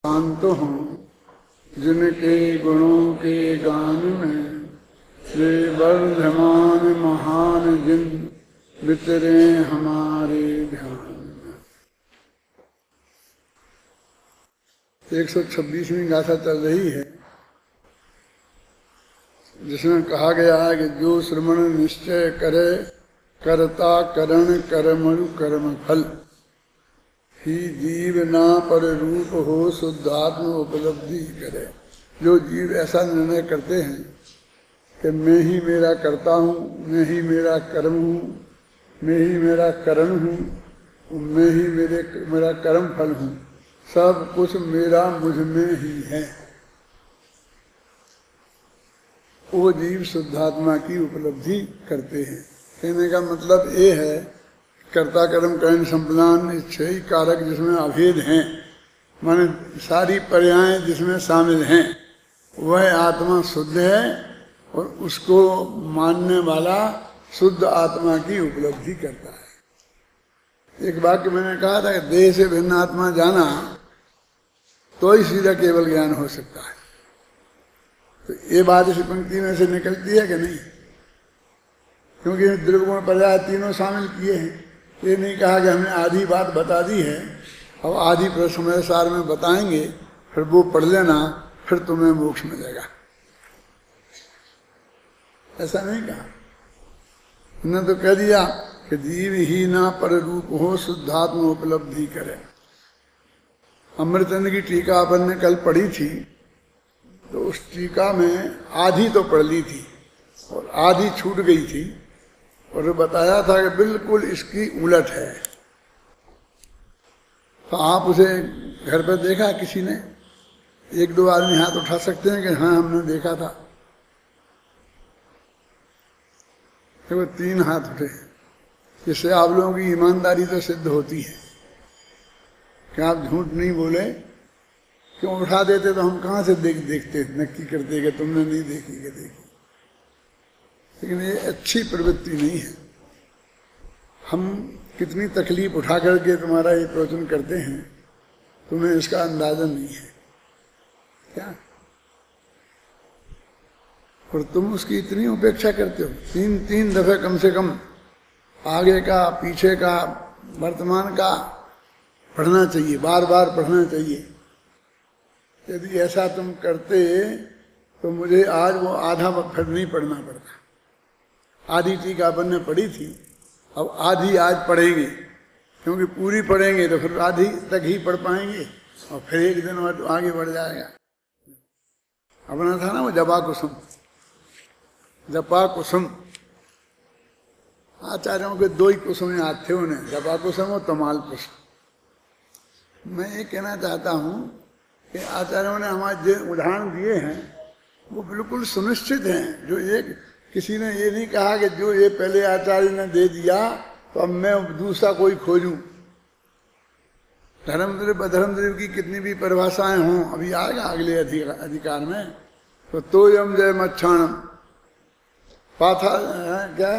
शांत हूँ जिनके गुणों के गान में वे वर्धमान महान जिन बितरे हमारे ध्यान में। 126वीं गाथा चल रही है जिसमें कहा गया है कि जो श्रवण निश्चय करे करता करण कर्मणु कर्म फल ही जीव ना पर रूप हो शुद्धात्म उपलब्धि करे। जो जीव ऐसा निर्णय करते हैं कि मैं ही मेरा कर्ता हूँ, मैं ही मेरा कर्म हूँ, मैं ही मेरा करण हूँ, मैं ही मेरा कर्म फल हूँ, सब कुछ मेरा मुझ में ही है, वो जीव शुद्धात्मा की उपलब्धि करते हैं। कहने का मतलब ये है कर्ता कर्म करण संप्रदान इच्छेय कारक जिसमें अभेद हैं, माने सारी पर्याय जिसमें शामिल हैं, वह आत्मा शुद्ध है और उसको मानने वाला शुद्ध आत्मा की उपलब्धि करता है। एक वाक्य मैंने कहा था कि देह से भिन्न आत्मा जाना तो ही सीधा केवल ज्ञान हो सकता है। तो ये बात इस पंक्ति में से निकलती है कि नहीं? क्योंकि द्रव्यगुण पर्याय तीनों शामिल किए हैं। ये नहीं कहा कि हमने आधी बात बता दी है, अब आधी प्रसमय सार में बताएंगे, फिर वो पढ़ लेना, फिर तुम्हें मोक्ष मिलेगा, ऐसा नहीं कहा। उन्होंने तो कह दिया कि जीव ही ना पर रूप हो शुद्धात्म उपलब्धि करे। अमृतचंद की टीका अपन ने कल पढ़ी थी, तो उस टीका में आधी तो पढ़ ली थी और आधी छूट गई थी, और बताया था कि बिल्कुल इसकी उलट है। तो आप उसे घर पर देखा किसी ने? एक दो आदमी हाथ उठा सकते हैं कि हाँ हमने देखा था। देखो 3 हाथ उठे, इससे आप लोगों की ईमानदारी तो सिद्ध होती है कि आप झूठ नहीं बोले। क्यों उठा देते तो हम कहाँ से देखते नक्की करते कि तुमने नहीं देखी कि देखी। लेकिन ये अच्छी प्रवृत्ति नहीं है। हम कितनी तकलीफ उठा करके तुम्हारा ये प्रवचन करते हैं, तुम्हें इसका अंदाजा नहीं है क्या? और तुम उसकी इतनी उपेक्षा करते हो। 3 दफे कम से कम आगे का, पीछे का, वर्तमान का पढ़ना चाहिए, बार बार पढ़ना चाहिए। यदि ऐसा तुम करते तो मुझे आज वो आधा फिर नहीं पढ़ना पड़ता। आधी टीका अपन ने पढ़ी थी, अब आधी आज पढ़ेंगे, क्योंकि पूरी पढ़ेंगे तो फिर आधी तक ही पढ़ पाएंगे और फिर एक दिन बाद आगे बढ़ जाएगा। अपना था ना वो जपा कुसुम। आचार्यों के 2 ही कुसुम याद थे उन्हें, जपा कुसुम और तमाल कुसुम। मैं ये कहना चाहता हूँ कि आचार्यों ने हमारे जो उदाहरण दिए हैं वो बिल्कुल सुनिश्चित हैं। जो एक किसी ने ये नहीं कहा कि जो ये पहले आचार्य ने दे दिया तो अब मैं दूसरा कोई खोजूं। धर्मद्रव्य अधर्मद्रव्य की कितनी भी परिभाषाएं हों, अभी आएगा अगले अधिकार में। तो यम जय मच्छाणम पाथा क्या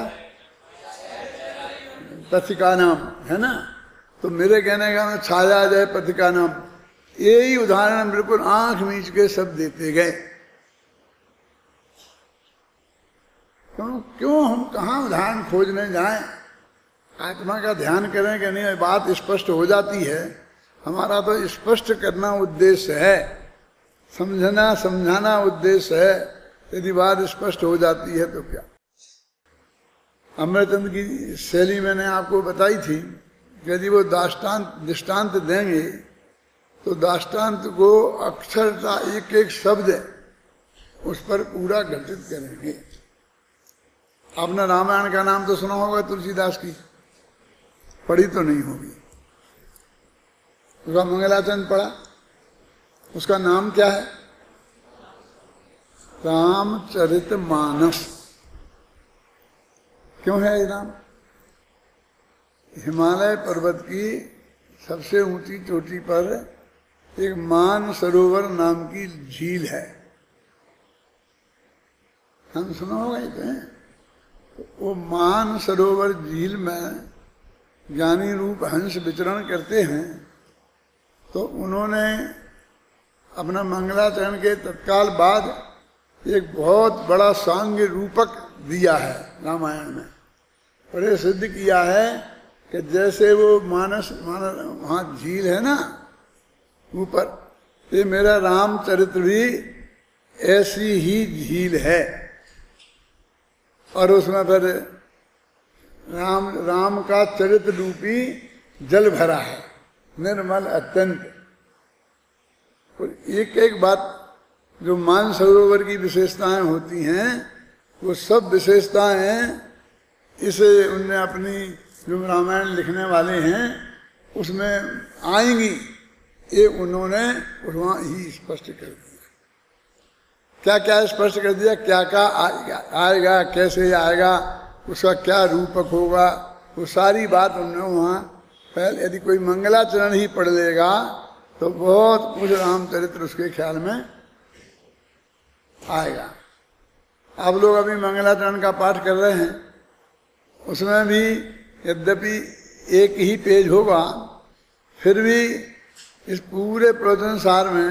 पथिका नाम है ना, तो मेरे कहने का छाया जय पथिका नाम, यही उदाहरण बिल्कुल आंख मीच के सब देते गए। क्यों हम कहाँ उदाहरण खोजने जाएं? आत्मा का ध्यान करें कि नहीं, बात स्पष्ट हो जाती है। हमारा तो स्पष्ट करना उद्देश्य है, समझाना उद्देश्य है। यदि बात स्पष्ट हो जाती है तो क्या। अमृतचंद की शैली मैंने आपको बताई थी, यदि वो दृष्टांत देंगे तो दृष्टांत को अक्षरता एक एक शब्द उस पर पूरा घटित करेंगे। आपने रामायण का नाम तो सुना होगा, तुलसीदास की पढ़ी तो नहीं होगी। उसका मंगलाचरण पढ़ा, उसका नाम क्या है? रामचरितमानस। क्यों है ये नाम? हिमालय पर्वत की सबसे ऊंची चोटी पर एक मान सरोवर नाम की झील है, हम सुना होगा ये तो। वो मान सरोवर झील में ज्ञानी रूप हंस विचरण करते हैं, तो उन्होंने अपना मंगलाचरण के तत्काल बाद एक बहुत बड़ा सांग रूपक दिया है रामायण में। बड़े सिद्ध किया है कि जैसे वो मानस वहाँ झील है ना ऊपर, ये मेरा रामचरित्र भी ऐसी ही झील है। और उसमें फिर राम का चरित्र रूपी जल भरा है, निर्मल अत्यंत। और एक एक बात जो मानसरोवर की विशेषताएं होती हैं, वो सब विशेषताएं इसे उनने अपनी जो रामायण लिखने वाले हैं उसमें आएंगी, ये उन्होंने वहाँ ही स्पष्ट कर दिया। क्या क्या स्पष्ट कर दिया, क्या क्या आएगा, कैसे आएगा, उसका क्या रूपक होगा, वो सारी बात उन्होंने वहाँ पहले। यदि कोई मंगलाचरण ही पढ़ लेगा तो बहुत कुछ रामचरित्र उसके ख्याल में आएगा। आप लोग अभी मंगलाचरण का पाठ कर रहे हैं, उसमें भी यद्यपि एक ही पेज होगा, फिर भी इस पूरे प्रवचन सार में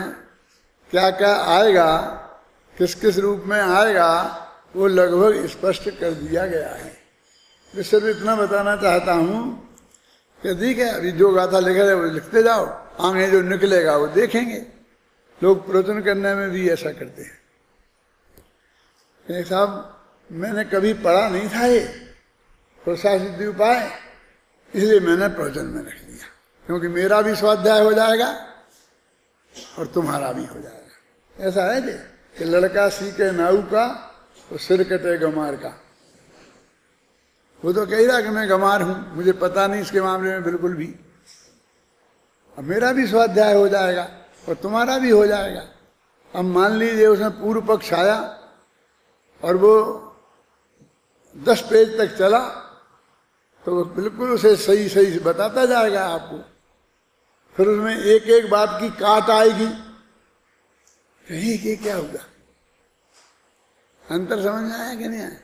क्या क्या आएगा, किस किस रूप में आएगा, वो लगभग स्पष्ट कर दिया गया है। मैं सिर्फ इतना बताना चाहता हूँ कि ठीक है, अभी जो गाथा लिख रहे वो लिखते जाओ, आगे जो निकलेगा वो देखेंगे। लोग प्रवचन करने में भी ऐसा करते हैं। साहब मैंने कभी पढ़ा नहीं था ये प्रसाद उपाय, इसलिए मैंने प्रवचन में रख लिया, क्योंकि मेरा भी स्वाध्याय हो जाएगा और तुम्हारा भी हो जाएगा। ऐसा है कि लड़का सीखे नाऊ का तो सिर कटे गमार का। वो तो कह रहा कि मैं गमार हूं, मुझे पता नहीं इसके मामले में बिल्कुल भी। अब मेरा भी स्वाध्याय हो जाएगा और तुम्हारा भी हो जाएगा। अब मान लीजिए उसमें पूर्व पक्ष आया और वो 10 पेज तक चला, तो वो बिल्कुल उसे सही सही से बताता जाएगा आपको। फिर उसमें एक एक बात की काट आएगी, कहीं कि क्या होगा, अंतर समझ में आया कि नहीं आया?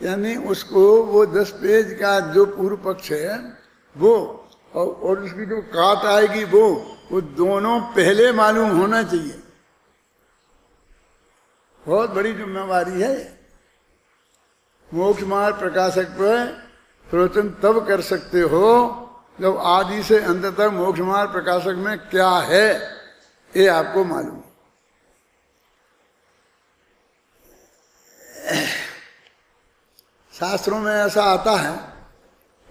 यानी उसको वो 10 पेज का जो पूर्व पक्ष है वो और उसकी जो काट आएगी वो दोनों पहले मालूम होना चाहिए। बहुत बड़ी जिम्मेवारी है। मोक्ष मार्ग प्रकाशक पर प्रवचन तब कर सकते हो जब आदि से अंत तक मोक्ष मार्ग प्रकाशक में क्या है ये आपको मालूम। शास्त्रों में ऐसा आता है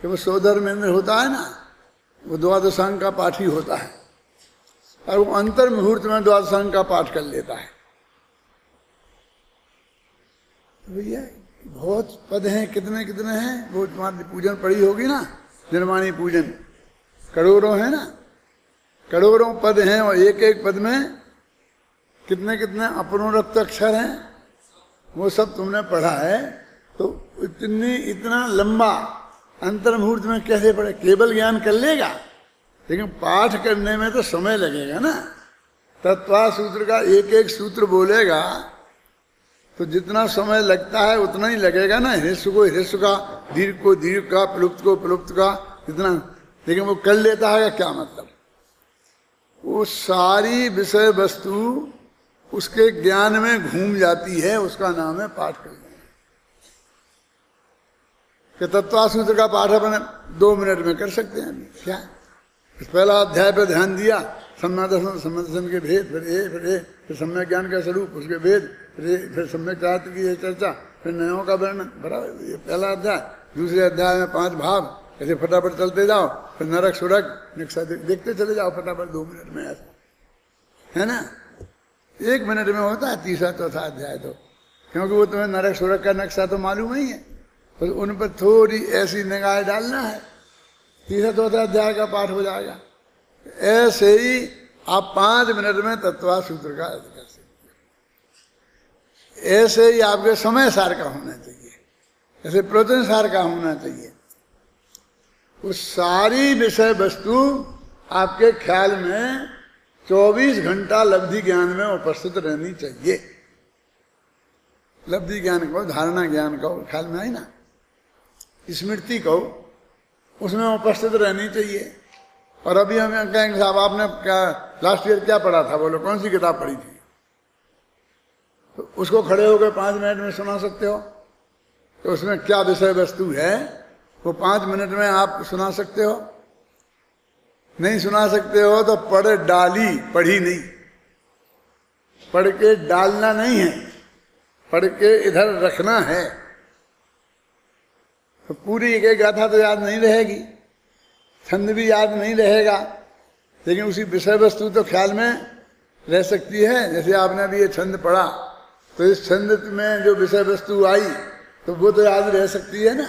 कि वो सौधर्मेंद्र होता है ना, वो द्वादशांग का पाठ ही होता है और वो अंतर मुहूर्त में द्वादशांग का पाठ कर लेता है। भैया बहुत पद हैं, कितने कितने हैं, वो तुम्हारी पूजन पड़ी होगी ना, निर्माणी पूजन, करोड़ों है ना, करोड़ों पद हैं और एक एक पद में कितने कितने अपरोक्त अक्षर हैं, वो सब तुमने पढ़ा है। तो इतना लंबा अंतर मुहूर्त में कैसे पढ़े? केवल ज्ञान कर लेगा, लेकिन पाठ करने में तो समय लगेगा ना। तत्वा सूत्र का एक एक सूत्र बोलेगा तो जितना समय लगता है उतना ही लगेगा ना। ह्रस्व को ह्रस्व का, दीर्घ को दीर्घ का, प्लुप्त को प्लुप्त का, इतना, लेकिन वो कर लेता है। क्या मतलब? वो सारी विषय वस्तु उसके ज्ञान में घूम जाती है, उसका नाम है पाठ करना। कि तत्वासूत्र का पाठ अपने 2 मिनट में कर सकते हैं। क्या पहला अध्याय पर ध्यान दिया, सम्यक दर्शन के भेद, फिर सम्यक ज्ञान का स्वरूप, उसके भेद, फिर सम्यक चारित्र की चर्चा, फिर नयों का वर्णन। बराबर, ये पहला अध्याय। दूसरे अध्याय में 5 भाव, ऐसे फटाफट चलते जाओ। फिर नरक सुरक निक्सा देखते चले जाओ फटाफट 2 मिनट में, ऐसा है ना। 1 मिनट में होता है तीसरा चौथा अध्याय तो, क्योंकि वो तुम्हें नरक सुरक का नक्शा तो मालूम ही है, तो उन पर थोड़ी ऐसी निगाह डालना है, तीसरा चौथा अध्याय का पाठ हो जाएगा। ऐसे ही आप 5 मिनट में तत्वा सूत्र का अर्थ कर सकते हैं। ऐसे ही आपके समय सार का होना चाहिए, ऐसे प्रवचन सार का होना चाहिए। उस सारी विषय वस्तु आपके ख्याल में 24 घंटा लब्धि ज्ञान में उपस्थित रहनी चाहिए। लब्धि ज्ञान को, धारणा ज्ञान को ख्याल में आई ना, स्मृति को उसमें उपस्थित रहनी चाहिए। और अभी हमें कहेंगे साहब आपने क्या लास्ट ईयर क्या पढ़ा था, बोलो कौन सी किताब पढ़ी थी? तो उसको खड़े होकर 5 मिनट में सुना सकते हो? तो उसमें क्या विषय वस्तु है वो 5 मिनट में आप सुना सकते हो? नहीं सुना सकते हो तो पढ़ डाली, पढ़ी नहीं। पढ़ के डालना नहीं है, पढ़ के इधर रखना है। तो पूरी एक गाथा तो याद नहीं रहेगी, छंद भी याद नहीं रहेगा, लेकिन उसी विषय वस्तु तो ख्याल में रह सकती है। जैसे आपने अभी ये छंद पढ़ा तो इस छंद में जो विषय वस्तु आई तो वो तो याद रह सकती है ना।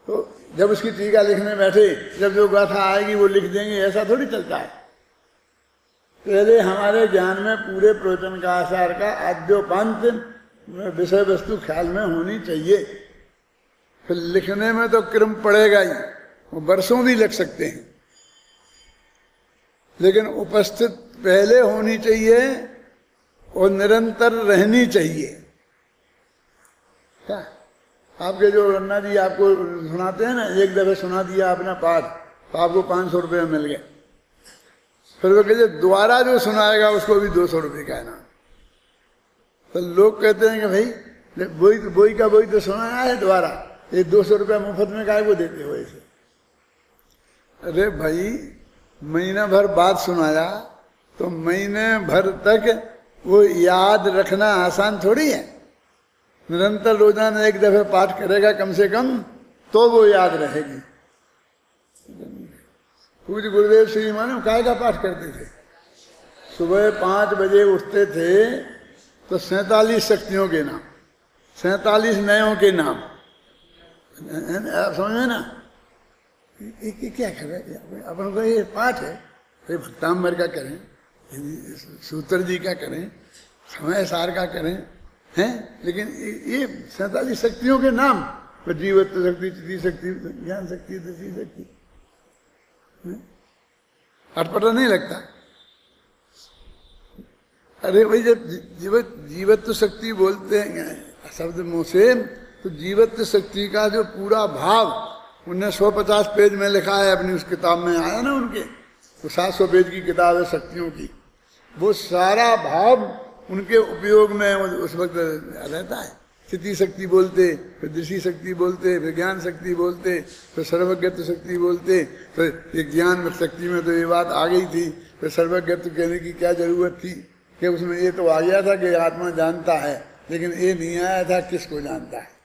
तो जब उसकी टीका लिखने बैठे, जब जो गाथा आएगी वो लिख देंगे, ऐसा थोड़ी चलता है। पहले हमारे ज्ञान में पूरे प्रवचन का आसार का आद्योपांत विषय वस्तु ख्याल में होनी चाहिए। फिर लिखने में तो क्रम पड़ेगा ही, वो वर्षों भी लग सकते हैं, लेकिन उपस्थित पहले होनी चाहिए और निरंतर रहनी चाहिए। क्या आपके जो रन्ना जी आपको सुनाते हैं ना, एक दफे सुना दिया आपने पाठ तो आपको 500 रुपये मिल गए। फिर वो कहते दोबारा जो सुनाएगा उसको भी 200 रुपये का इनाम। तो लोग कहते हैं कि भाई वही का वही तो सुनाया है, दोबारा ये 200 रुपया मुफ्त में काहे को देते हो ऐसे? अरे भाई महीना भर बाद सुनाया तो महीने भर तक वो याद रखना आसान थोड़ी है। निरंतर रोजाना एक दफे पाठ करेगा कम से कम तो वो याद रहेगी। पूज्य गुरुदेव श्री माने काय का पाठ करते थे? सुबह 5 बजे उठते थे तो 47 शक्तियों के नाम, 47 नयों के नाम, आप समझे ना? ये क्या करें अपन को? ये पाठ है, ये भक्तांबर का करें, सूत्र जी का करें, समय सार का करें, हैं? लेकिन ये 47 शक्तियों के नाम, जीवत्व शक्ति, चिति शक्ति, ज्ञान शक्ति, दृष्टि शक्ति, अटपटा नहीं लगता? अरे भाई जब जीवत्व शक्ति बोलते हैं शब्द मुंह से, तो जीवत्व शक्ति का जो पूरा भाव उन्हें 150 पेज में लिखा है, अपनी उस किताब में आया ना उनके, वो 700 पेज की किताब है शक्तियों की। वो सारा भाव उनके उपयोग में उस वक्त रहता है। स्थिति शक्ति बोलते, फिर दृष्टि शक्ति बोलते, फिर ज्ञान शक्ति बोलते, फिर सर्वज्ञत्व शक्ति बोलते। तो ये ज्ञान शक्ति में तो ये बात आ गई थी, फिर सर्वज्ञत्व कहने की क्या जरूरत थी कि उसमें ये तो आ गया था कि आत्मा जानता है, लेकिन ये नहीं आया था किसको जानता है।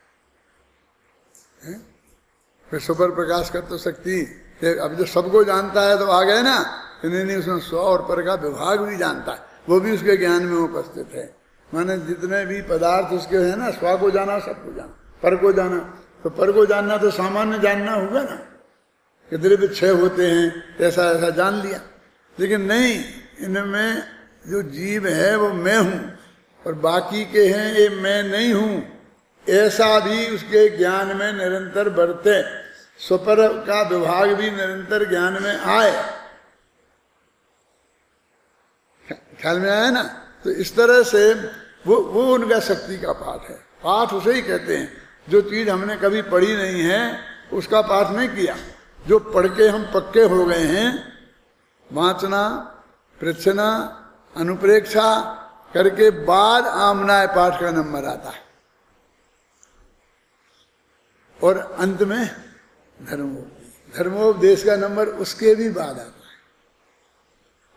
फिर सुपर प्रकाश कर तो शक्ति, अब जो सबको जानता है तो आ गए ना, नहीं उसमें 100 और पर का विभाग भी जानता है, वो भी उसके ज्ञान में उपस्थित है। माने जितने भी पदार्थ उसके हैं ना, स्व को जाना, सबको जाना, पर को जाना। तो पर को जानना तो सामान्य जानना होगा ना, कि द्रव्य 6 होते हैं, ऐसा ऐसा जान लिया। लेकिन नहीं, इनमें जो जीव है वो मैं हूं और बाकी के हैं ये मैं नहीं हूं, ऐसा भी उसके ज्ञान में निरंतर बढ़ते, स्वपर का विभाग भी निरंतर ज्ञान में आए। ख्याल में आया ना? तो इस तरह से वो उनका शक्ति का पाठ है। पाठ उसे ही कहते हैं, जो चीज हमने कभी पढ़ी नहीं है उसका पाठ नहीं किया। जो पढ़ के हम पक्के हो गए हैं, वांचना, पृच्छना, अनुप्रेक्षा करके बाद आमनाय पाठ का नंबर आता है, और अंत में धर्मोपदेश का नंबर उसके भी बाद आता है।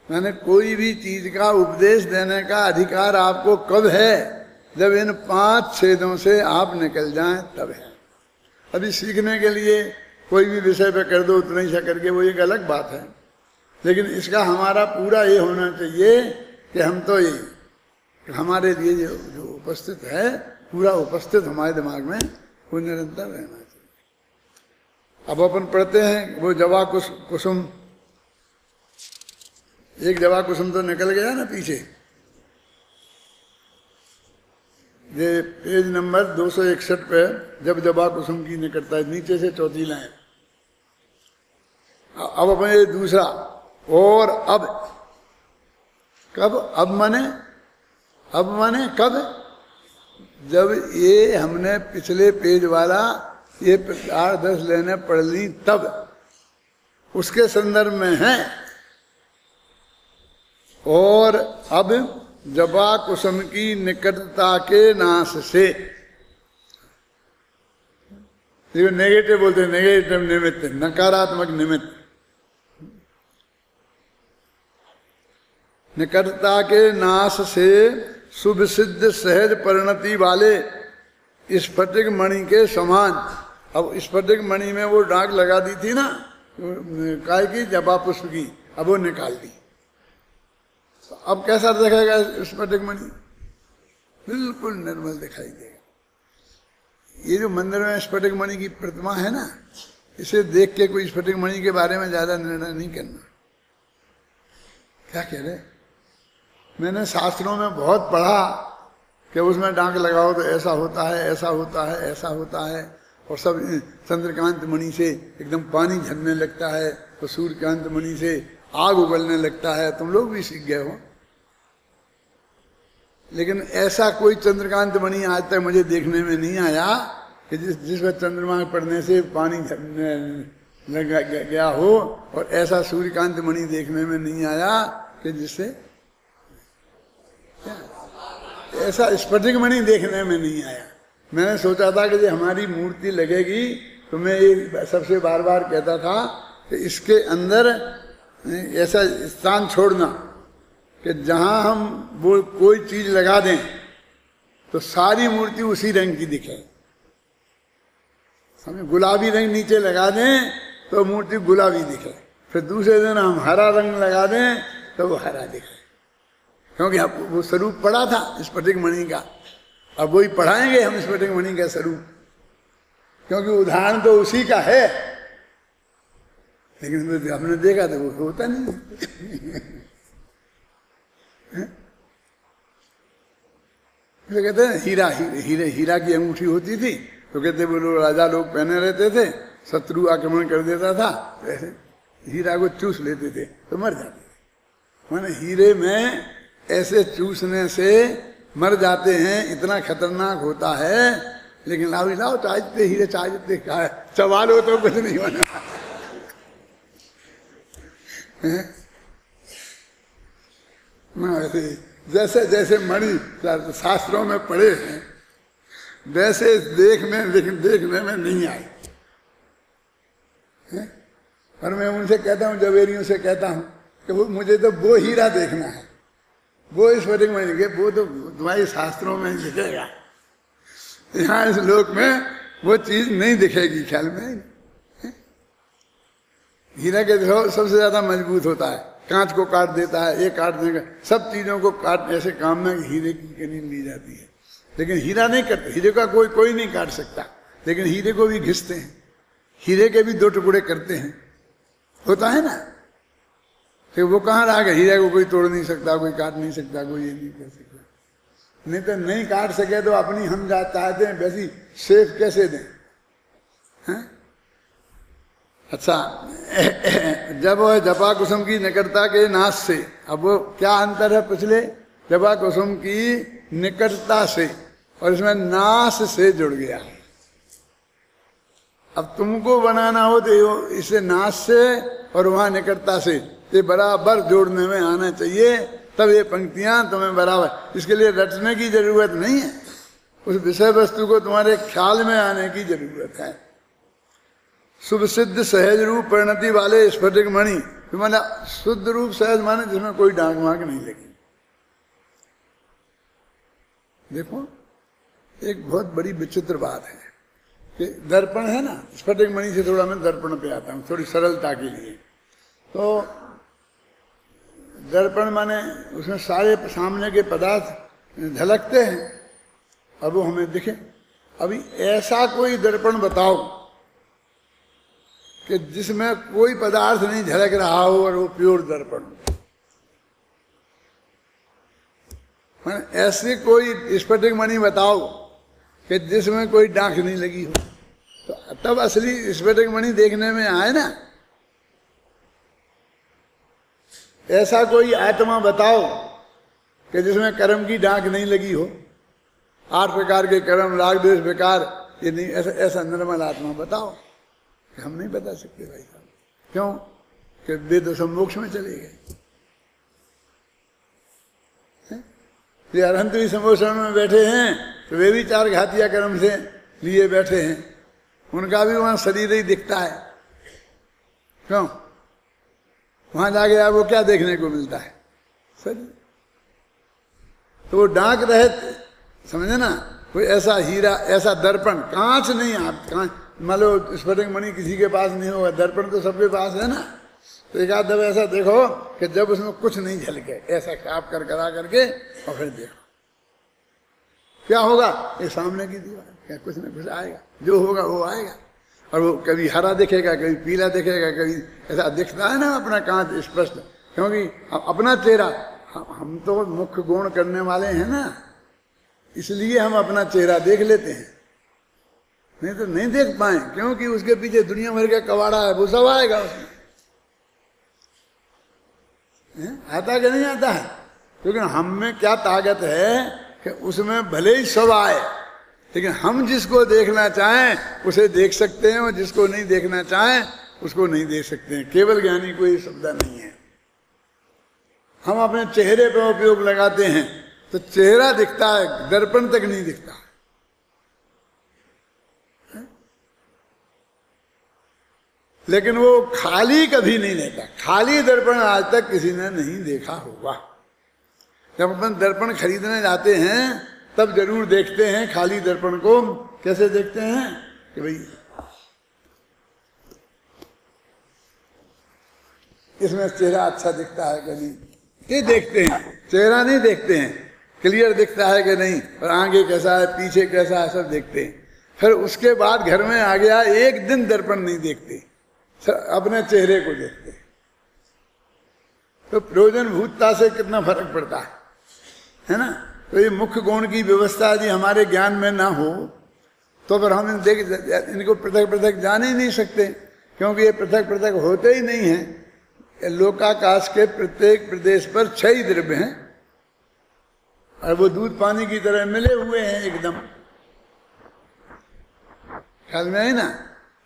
मैंने कोई भी चीज का उपदेश देने का अधिकार आपको कब है? जब इन 5 छेदों से आप निकल जाएं तब है। अभी सीखने के लिए कोई भी विषय पे कर दो उतना ही सा करके, वो एक अलग बात है, लेकिन इसका हमारा पूरा ये होना चाहिए कि हम तो ये हमारे लिए जो उपस्थित है, पूरा उपस्थित हमारे दिमाग में वो निरंतर रहना चाहिए। अब अपन पढ़ते हैं वो जवा कुसुम, एक जवा कुसुम तो निकल गया ना पीछे, ये पेज नंबर 261 पे जब जवा कुसुम की निकलता है, नीचे से चौथी लाइन। अब अपन ये दूसरा, और अब कब, अब माने कब? जब ये हमने पिछले पेज वाला ये 8-10 लाइनें पढ़ ली तब, उसके संदर्भ में है। और अब जपा कुसुम की निकटता के नाश से, ये नेगेटिव बोलते हैं, नेगेटिव निमित्त, नकारात्मक निमित्त, निकटता के नाश से शुभ सिद्ध सहज परिणति वाले स्फटिक मणि के समान। अब स्फटिक मणि में वो डाक लगा दी थी ना काय की, जपा पुष्प की, अब वो निकाल दी। अब कैसा दिखेगा स्फटिक मणि? बिल्कुल निर्मल दिखाई देगा। ये जो मंदिर में स्फटिक मणि की प्रतिमा है ना, इसे देख के कोई स्फटिक मणि के बारे में ज्यादा निर्णय नहीं करना। क्या कह रहे? मैंने शास्त्रों में बहुत पढ़ा कि उसमें डांक लगाओ तो ऐसा होता है, ऐसा होता है, ऐसा होता है, और सब चंद्रकांत मणि से एकदम पानी झरने लगता है, तो सूर्यकांत मणि से आग उगलने लगता है। तुम लोग भी सीख गए हो, लेकिन ऐसा कोई चंद्रकांत मणि आज तक मुझे देखने में नहीं आया कि जिस पर चंद्रमा पड़ने से पानी झरने लग गया हो, और ऐसा सूर्यकांत मणि देखने में नहीं आया कि जिससे ऐसा स्फटिक मणि देखने में नहीं आया। मैंने सोचा था कि जो हमारी मूर्ति लगेगी तो मैं ये सबसे बार बार कहता था कि इसके अंदर ऐसा स्थान छोड़ना कि जहां हम वो कोई चीज लगा दें तो सारी मूर्ति उसी रंग की दिखे। हमें गुलाबी रंग नीचे लगा दें तो मूर्ति गुलाबी दिखे, फिर दूसरे दिन हम हरा रंग लगा दें तो वो हरा दिखे, क्योंकि वो स्वरूप पड़ा था स्फटिक मणि का। अब वही पढ़ाएंगे हम स्फटिक मणि का स्वरूप, क्योंकि उदाहरण तो उसी का है, लेकिन हमने देखा तो वो होता नहीं। तो कहते हैं हीरा की अंगूठी होती थी, तो कहते वो लोग राजा लोग पहने रहते थे, शत्रु आक्रमण कर देता था तो ऐसे हीरा को चूस लेते थे तो मर जाते थे। माने हीरे में ऐसे चूसने से मर जाते हैं, इतना खतरनाक होता है। लेकिन लाओ चाहते हीरे चाहते सवाल हो तो कुछ नहीं होना। जैसे जैसे मणि शास्त्रों में पढ़े हैं वैसे देखने में नहीं आए। पर मैं उनसे कहता हूँ, जवेरियों से कहता हूँ कि वो मुझे तो वो हीरा देखना है, वो स्फटिक मणि के, वो तो तुम्हारे शास्त्रों में दिखेगा, यहाँ इस लोक में वो चीज नहीं दिखेगी। ख्याल में हीरा के देखो सबसे ज्यादा मजबूत होता है, कांच को काट देता है, ये काट देगा, सब चीजों को काट ऐसे काम में हीरे की कनी ली जाती है। लेकिन हीरा नहीं करते, हीरे का कोई नहीं काट सकता, लेकिन हीरे को भी घिसते हैं, हीरे के भी दो टुकड़े करते हैं, होता है ना। तो वो कहाँ रहा गया? हीरे को कोई तोड़ नहीं सकता, कोई काट नहीं सकता, कोई ये नहीं कर सकता। नहीं तो नहीं काट सके तो अपनी हम चाहते हैं वैसी सेफ कैसे दें? हैं? अच्छा, जब वह जपा कुसुम की निकटता के नाश से, अब वो क्या अंतर है पिछले जपा कुसुम की निकटता से और इसमें नाश से जुड़ गया। अब तुमको बनाना हो तो इसे नाश से और वहां निकटता से ये बराबर जोड़ने में आना चाहिए, तब ये पंक्तियां तुम्हें बराबर। इसके लिए रटने की जरूरत नहीं है, उस विषय वस्तु को तुम्हारे ख्याल में आने की जरूरत है। शुभ सिद्ध सहज रूप परिणति वाले स्फटिक मणि, माना शुद्ध रूप सहज माने जिसमें कोई डांक वाक नहीं लगी। देखो एक बहुत बड़ी विचित्र बात है कि दर्पण है ना, स्फटिक मणि से थोड़ा मैं दर्पण पे आता हूँ थोड़ी सरलता के लिए। तो दर्पण माने उसमें सारे सामने के पदार्थ झलकते हैं और वो हमें दिखे। अभी ऐसा कोई दर्पण बताओ कि जिसमें कोई पदार्थ नहीं झलक रहा हो और वो प्योर दर्पण हो। ऐसे कोई स्फटिक मणि बताओ कि जिसमें कोई डांक नहीं लगी हो, तो तब असली स्फटिक मणि देखने में आए ना। ऐसा कोई आत्मा बताओ कि जिसमें कर्म की डांक नहीं लगी हो, 8 प्रकार के कर्म, राग द्वेष विकार, ये नहीं, ऐसा निर्मल आत्मा बताओ। हम नहीं बता सकते भाई साहब। क्यों? कि वे तो सब मोक्ष में चले गए। ये अरहंत भी संभोषण में बैठे हैं तो वे भी 4 घातिया कर्म से लिए बैठे हैं, उनका भी वहां शरीर ही दिखता है। क्यों? वहां जाके आपको क्या देखने को मिलता है? शरीर। तो वो डांक रहे, समझे ना, कोई ऐसा हीरा, ऐसा दर्पण, कांच नहीं, आप कांच मान लो स्फटिक मणि किसी के पास नहीं होगा, दर्पण तो सबके पास है ना। तो एक आध दफा ऐसा देखो कि जब उसमें कुछ नहीं झलके, ऐसा खाप कर करा करके और फिर देखो क्या होगा। ये सामने की दीवार, क्या कुछ ना कुछ आएगा, जो होगा वो आएगा। और वो कभी हरा दिखेगा, कभी पीला दिखेगा, कभी ऐसा दिखता है ना अपना कांच स्पष्ट, क्योंकि अपना चेहरा, हम तो मुख्य गुण करने वाले हैं ना, इसलिए हम अपना चेहरा देख लेते हैं, नहीं तो नहीं देख पाए, क्योंकि उसके पीछे दुनिया भर का कवाड़ा है, वो सब आएगा उसमें। आता कि नहीं आता है? क्योंकि हम में क्या ताकत है कि उसमें भले ही सब आए, लेकिन हम जिसको देखना चाहें उसे देख सकते हैं, और जिसको नहीं देखना चाहें उसको नहीं देख सकते हैं। केवल ज्ञानी को ये सुविधा नहीं है। हम अपने चेहरे पर उपयोग लगाते हैं तो चेहरा दिखता है, दर्पण तक नहीं दिखता। लेकिन वो खाली कभी नहीं लेता, खाली दर्पण आज तक किसी ने नहीं देखा होगा। जब अपन दर्पण खरीदने जाते हैं तब जरूर देखते हैं खाली दर्पण को। कैसे देखते हैं कि भाई इसमें चेहरा अच्छा दिखता है कि नहीं, ये देखते हैं। चेहरा नहीं देखते हैं, क्लियर दिखता है कि नहीं, और आगे कैसा है, पीछे कैसा है, सब देखते हैं। फिर उसके बाद घर में आ गया, एक दिन दर्पण नहीं देखते, अपने चेहरे को देखते हैं। तो प्रयोजन भूतता से कितना फर्क पड़ता है ना। तो ये मुख्य गुण की व्यवस्था यदि हमारे ज्ञान में ना हो तो फिर हम इनको पृथक पृथक जान ही नहीं सकते, क्योंकि ये पृथक पृथक होते ही नहीं है। लोकाकाश के प्रत्येक प्रदेश पर 6 द्रव्य हैं और वो दूध पानी की तरह मिले हुए हैं एकदम, ख्याल में है ना।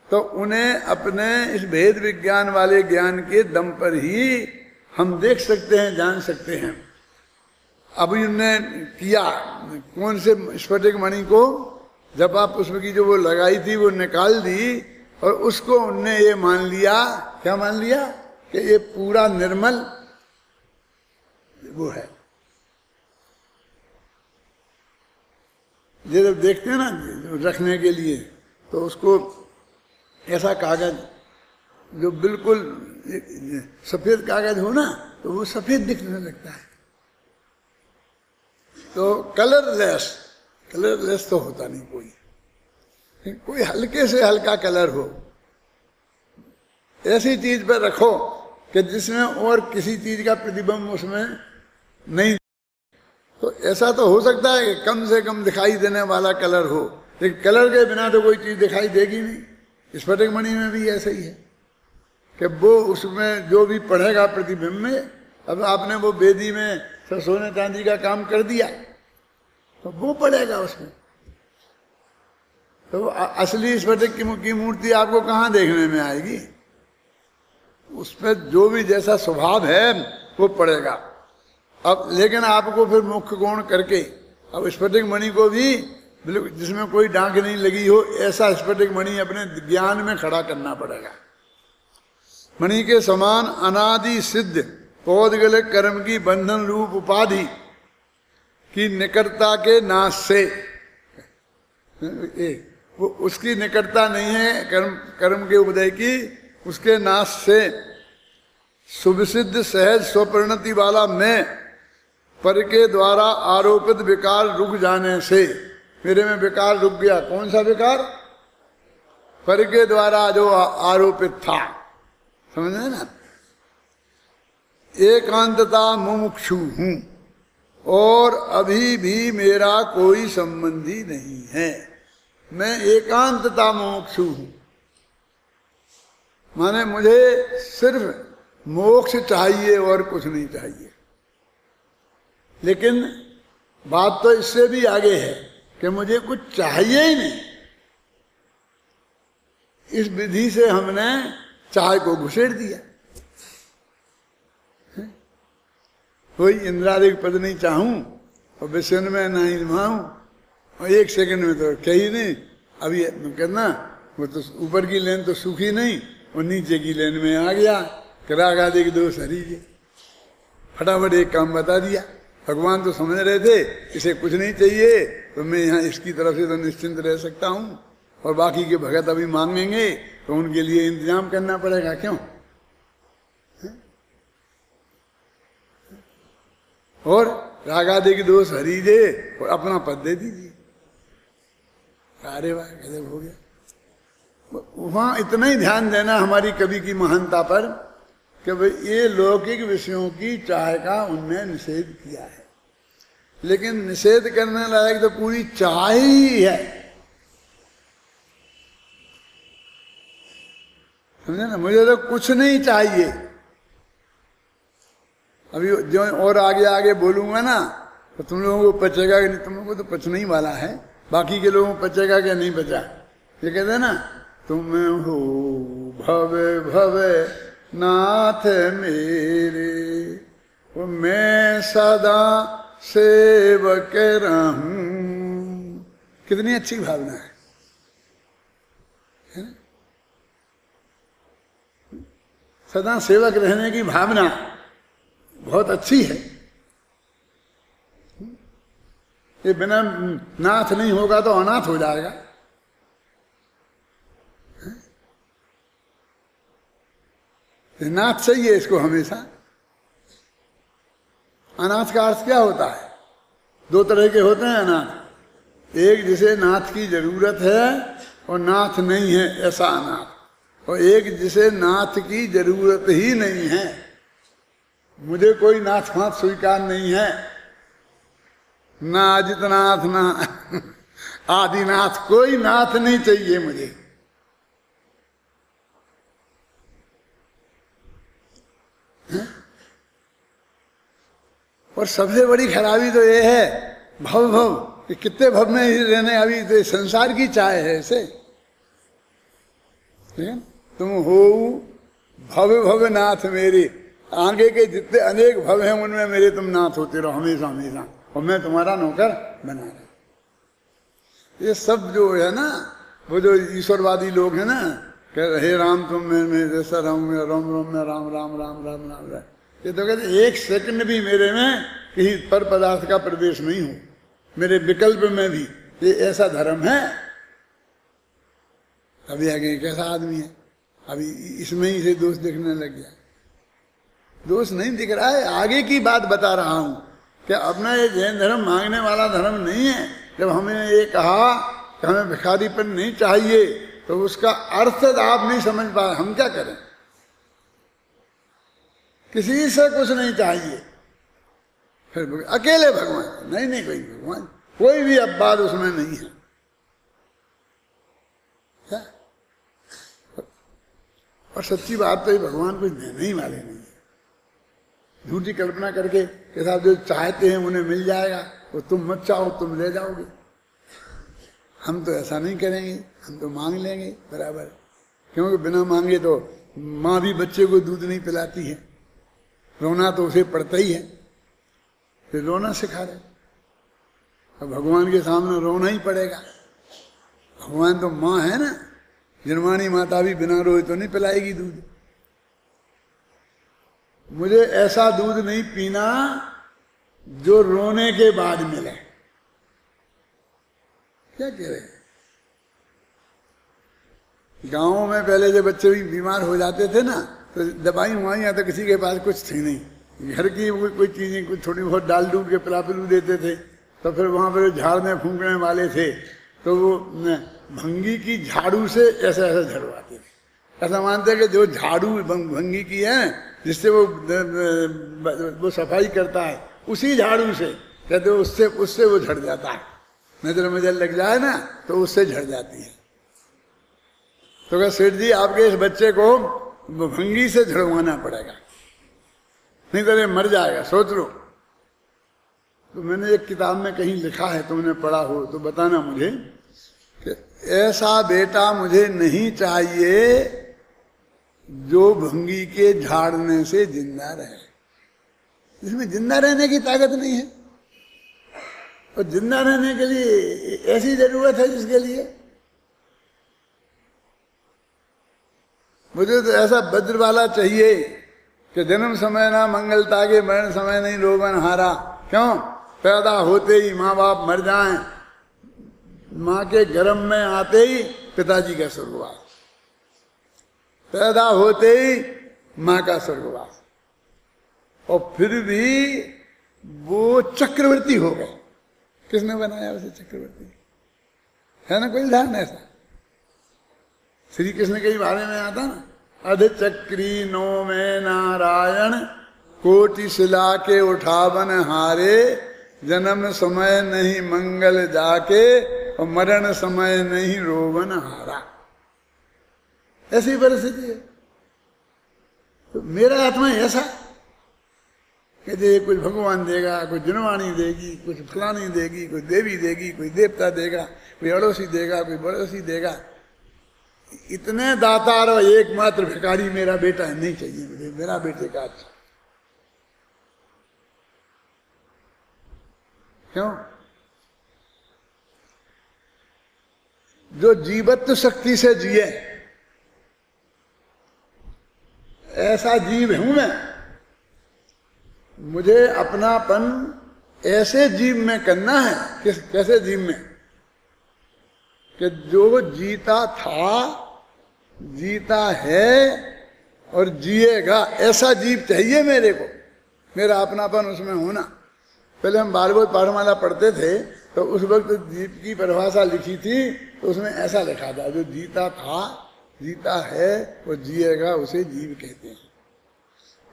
तो उन्हें अपने इस भेद विज्ञान वाले ज्ञान के दम पर ही हम देख सकते हैं, जान सकते हैं। अब उन्होंने किया, कौन से स्फटिक मणि को जपा पुष्प की जो वो लगाई थी वो निकाल दी, और उसको उनने ये मान लिया, क्या मान लिया कि ये पूरा निर्मल वो है। ये जब देखते हैं ना रखने के लिए, तो उसको ऐसा कागज जो बिल्कुल सफेद कागज हो ना, तो वो सफेद दिखने लगता है। तो कलरलेस तो होता नहीं कोई हल्के से हल्का कलर हो, ऐसी चीज पर रखो कि जिसमें और किसी चीज का प्रतिबिंब उसमें नहीं। तो ऐसा तो हो सकता है कि कम से कम दिखाई देने वाला कलर हो, लेकिन कलर के बिना तो कोई चीज दिखाई देगी नहीं। स्फटिक मणि में भी ऐसा ही है कि वो उसमें जो भी पढ़ेगा प्रतिबिंब में, अब आपने वो वेदी में सोने चांदी का काम कर दिया तो वो पड़ेगा उसमें। तो असली स्फटिक की मूर्ति आपको कहाँ देखने में आएगी? उसमें जो भी जैसा स्वभाव है वो पड़ेगा। अब लेकिन आपको फिर मुख्य गुण करके अब स्फटिक मणि को भी बिल्कुल जिसमें कोई डांक नहीं लगी हो ऐसा स्फटिक मणि अपने ज्ञान में खड़ा करना पड़ेगा। मणि के समान अनादि सिद्ध पौधगल कर्म की बंधन रूप उपाधि की निकटता के नाश से, वो उसकी निकटता नहीं है कर्म के उदय की, उसके नाश से सुविसिद्ध सहज स्वपरिणति वाला मैं पर के द्वारा आरोपित विकार रुक जाने से, मेरे में विकार रुक गया। कौन सा विकार? पर के द्वारा जो आरोपित था, समझ रहे ना। एकांतता मुमुक्षु हूं और अभी भी मेरा कोई संबंधी नहीं है। मैं एकांतता मुमुक्षु हूं, माने मुझे सिर्फ मोक्ष चाहिए और कुछ नहीं चाहिए। लेकिन बात तो इससे भी आगे है कि मुझे कुछ चाहिए ही नहीं। इस विधि से हमने चाह को घुसेड़ दिया। कोई इंद्रादिक पद नहीं चाहूं और विषय में नहीं माऊं, और 1 सेकंड में तो कही नहीं। अभी कहना वो तो ऊपर की लेन तो सूखी नहीं, और नीचे की लेन में आ गया, राग आदि के दोष हरीजे, फटाफट एक काम बता दिया। भगवान तो समझ रहे थे इसे कुछ नहीं चाहिए, तो मैं यहाँ इसकी तरफ से तो निश्चिंत रह सकता हूँ, और बाकी के भगत अभी मांगेंगे तो उनके लिए इंतजाम करना पड़ेगा। क्यों? और रागादि के दोष हरीजे और अपना पद दे दीजिए। अरे वाह, गजब हो गया। वहां इतना ही ध्यान देना हमारी कवि की महानता पर कि भाई ये लौकिक विषयों की चाह का उनने निषेध किया है, लेकिन निषेध करने लायक तो पूरी चाह ही है, समझे ना। मुझे तो कुछ नहीं चाहिए। अभी जो और आगे आगे बोलूंगा ना तो तुम लोगों को पचेगा कि नहीं, तुम लोगों को तो पचने ही वाला है, बाकी के लोगों को पचेगा क्या नहीं बचा। ये कहते हैं ना, तुम हो भवे भवे नाथ मेरे, वो मैं सदा सेवक रहूं। कितनी अच्छी भावना है ना? सदा सेवक रहने की भावना बहुत अच्छी है। ये बिना नाथ नहीं होगा तो अनाथ हो जाएगा। नाथ चाहिए इसको हमेशा। अनाथ का अर्थ क्या होता है? 2 तरह के होते हैं अनाथ। एक जिसे नाथ की जरूरत है और नाथ नहीं है, ऐसा अनाथ। और एक जिसे नाथ की जरूरत ही नहीं है। मुझे कोई नाथ फाथ स्वीकार नहीं है, ना अजितनाथ ना आदिनाथ, कोई नाथ नहीं चाहिए मुझे। और सबसे बड़ी खराबी तो ये है भव भव, कि कितने भव में ही रहने। अभी तो संसार की चाह है ऐसे। तुम हो भव भव नाथ मेरे, आगे के जितने अनेक भव हैं उनमें मेरे तुम नाथ होते रहो हमेशा हमेशा, और मैं तुम्हारा नौकर बना रहा। ये सब जो है ना, वो जो ईश्वरवादी लोग हैं ना, कह हे राम तुम मैं जैसा राम में राम राम में राम राम राम राम राम राम, ये तो कहते 1 सेकंड भी मेरे में कहीं पर पदार्थ का प्रवेश नहीं हो, मेरे विकल्प में भी। ये ऐसा धर्म है। अभी आगे कैसा आदमी है, अभी इसमें ही से दोष दिखने लग गया। दोष नहीं दिख रहा है, आगे की बात बता रहा हूं कि अपना ये जैन धर्म मांगने वाला धर्म नहीं है। जब हमें ये कहा कि हमें भिखारीपन नहीं चाहिए, तो उसका अर्थ आप नहीं समझ पाए। हम क्या करें? किसी से कुछ नहीं चाहिए, फिर अकेले भगवान नहीं, नहीं कोई भगवान, कोई भी अपवाद उसमें नहीं है। क्या? और सच्ची बात तो ये भगवान कुछ देने ही वाले नहीं है। झूठी कल्पना करके कि साहब जो चाहते हैं उन्हें मिल जाएगा, वो तुम मत चाहो तुम ले जाओगे। हम तो ऐसा नहीं करेंगे, हम तो मांग लेंगे बराबर। क्योंकि बिना मांगे तो माँ भी बच्चे को दूध नहीं पिलाती है, रोना तो उसे पड़ता ही है, फिर रोना सिखा रहे। अब भगवान के सामने रोना ही पड़ेगा। भगवान तो माँ है ना, जन्मानी माता भी बिना रोए तो नहीं पिलाएगी दूध। मुझे ऐसा दूध नहीं पीना जो रोने के बाद मिले। क्या कह रहे हैं? गाँव में पहले जब बच्चे भी बीमार हो जाते थे ना, तो दवाई ववाइयाँ तो किसी के पास कुछ थी नहीं। घर की कोई चीजें कुछ थोड़ी बहुत डाल डूल के पिला पिलू देते थे। तो फिर वहां पर झाड़ने फूंकने वाले थे, तो वो भंगी की झाड़ू से ऐसा ऐसा झड़वाते थे। ऐसा मानते कि जो झाड़ू भंगी की है, जिससे वो सफाई करता है, उसी झाड़ू से कहते उससे वो झड़ जाता है। नजर मजर लग जाए ना तो उससे झड़ जाती है। तो कहा सेठ जी आपके इस बच्चे को भंगी से झड़वाना पड़ेगा, नहीं तो ये मर जाएगा, सोच लो। तो मैंने एक किताब में कहीं लिखा है, तुमने पढ़ा हो तो बताना मुझे, कि ऐसा बेटा मुझे नहीं चाहिए जो भंगी के झाड़ने से जिंदा रहे। इसमें जिंदा रहने की ताकत नहीं है। और जिंदा रहने के लिए ऐसी जरूरत है जिसके लिए मुझे तो ऐसा वज्र वाला चाहिए कि जन्म समय ना मंगल तागे, मरण समय नहीं रोगन हारा। क्यों? पैदा होते ही माँ बाप मर जाएं, माँ के गर्भ में आते ही पिताजी का स्वर्गवास, पैदा होते ही माँ का स्वर्गवास, और फिर भी वो चक्रवर्ती हो गए। किसने बनाया उसे चक्रवर्ती? है ना कोई उदाहरण ऐसा? श्री कृष्ण के बारे में आता ना, अध चक्री नो में नारायण, कोटि शिला के उठावन हारे, जन्म समय नहीं मंगल जाके, और मरण समय नहीं रोवन हारा। ऐसी परिस्थिति है। तो मेरा आत्मा ऐसा कि ये कुछ भगवान देगा, कोई जनवाणी देगी, कुछ फलानी देगी, कोई देवी देगी, कोई देवता देगा, कोई अड़ोसी देगा, कोई पड़ोसी देगा। इतने दातार और एकमात्र भिखारी मेरा बेटा है, नहीं चाहिए मुझे मेरा बेटे का अच्छा। क्यों? जो जीवत्व शक्ति से जिए, ऐसा जीव हूं मैं। मुझे अपनापन ऐसे जीव में करना है। कैसे जीव में? कि जो जीता था, जीता है और जिएगा, ऐसा जीव चाहिए मेरे को। मेरा अपनापन उसमें होना। पहले हम भागवत पाठमाला पढ़ते थे तो उस वक्त जीव की परिभाषा लिखी थी, तो उसमें ऐसा लिखा था, जो जीता था, जीता है और जिएगा, उसे जीव कहते हैं।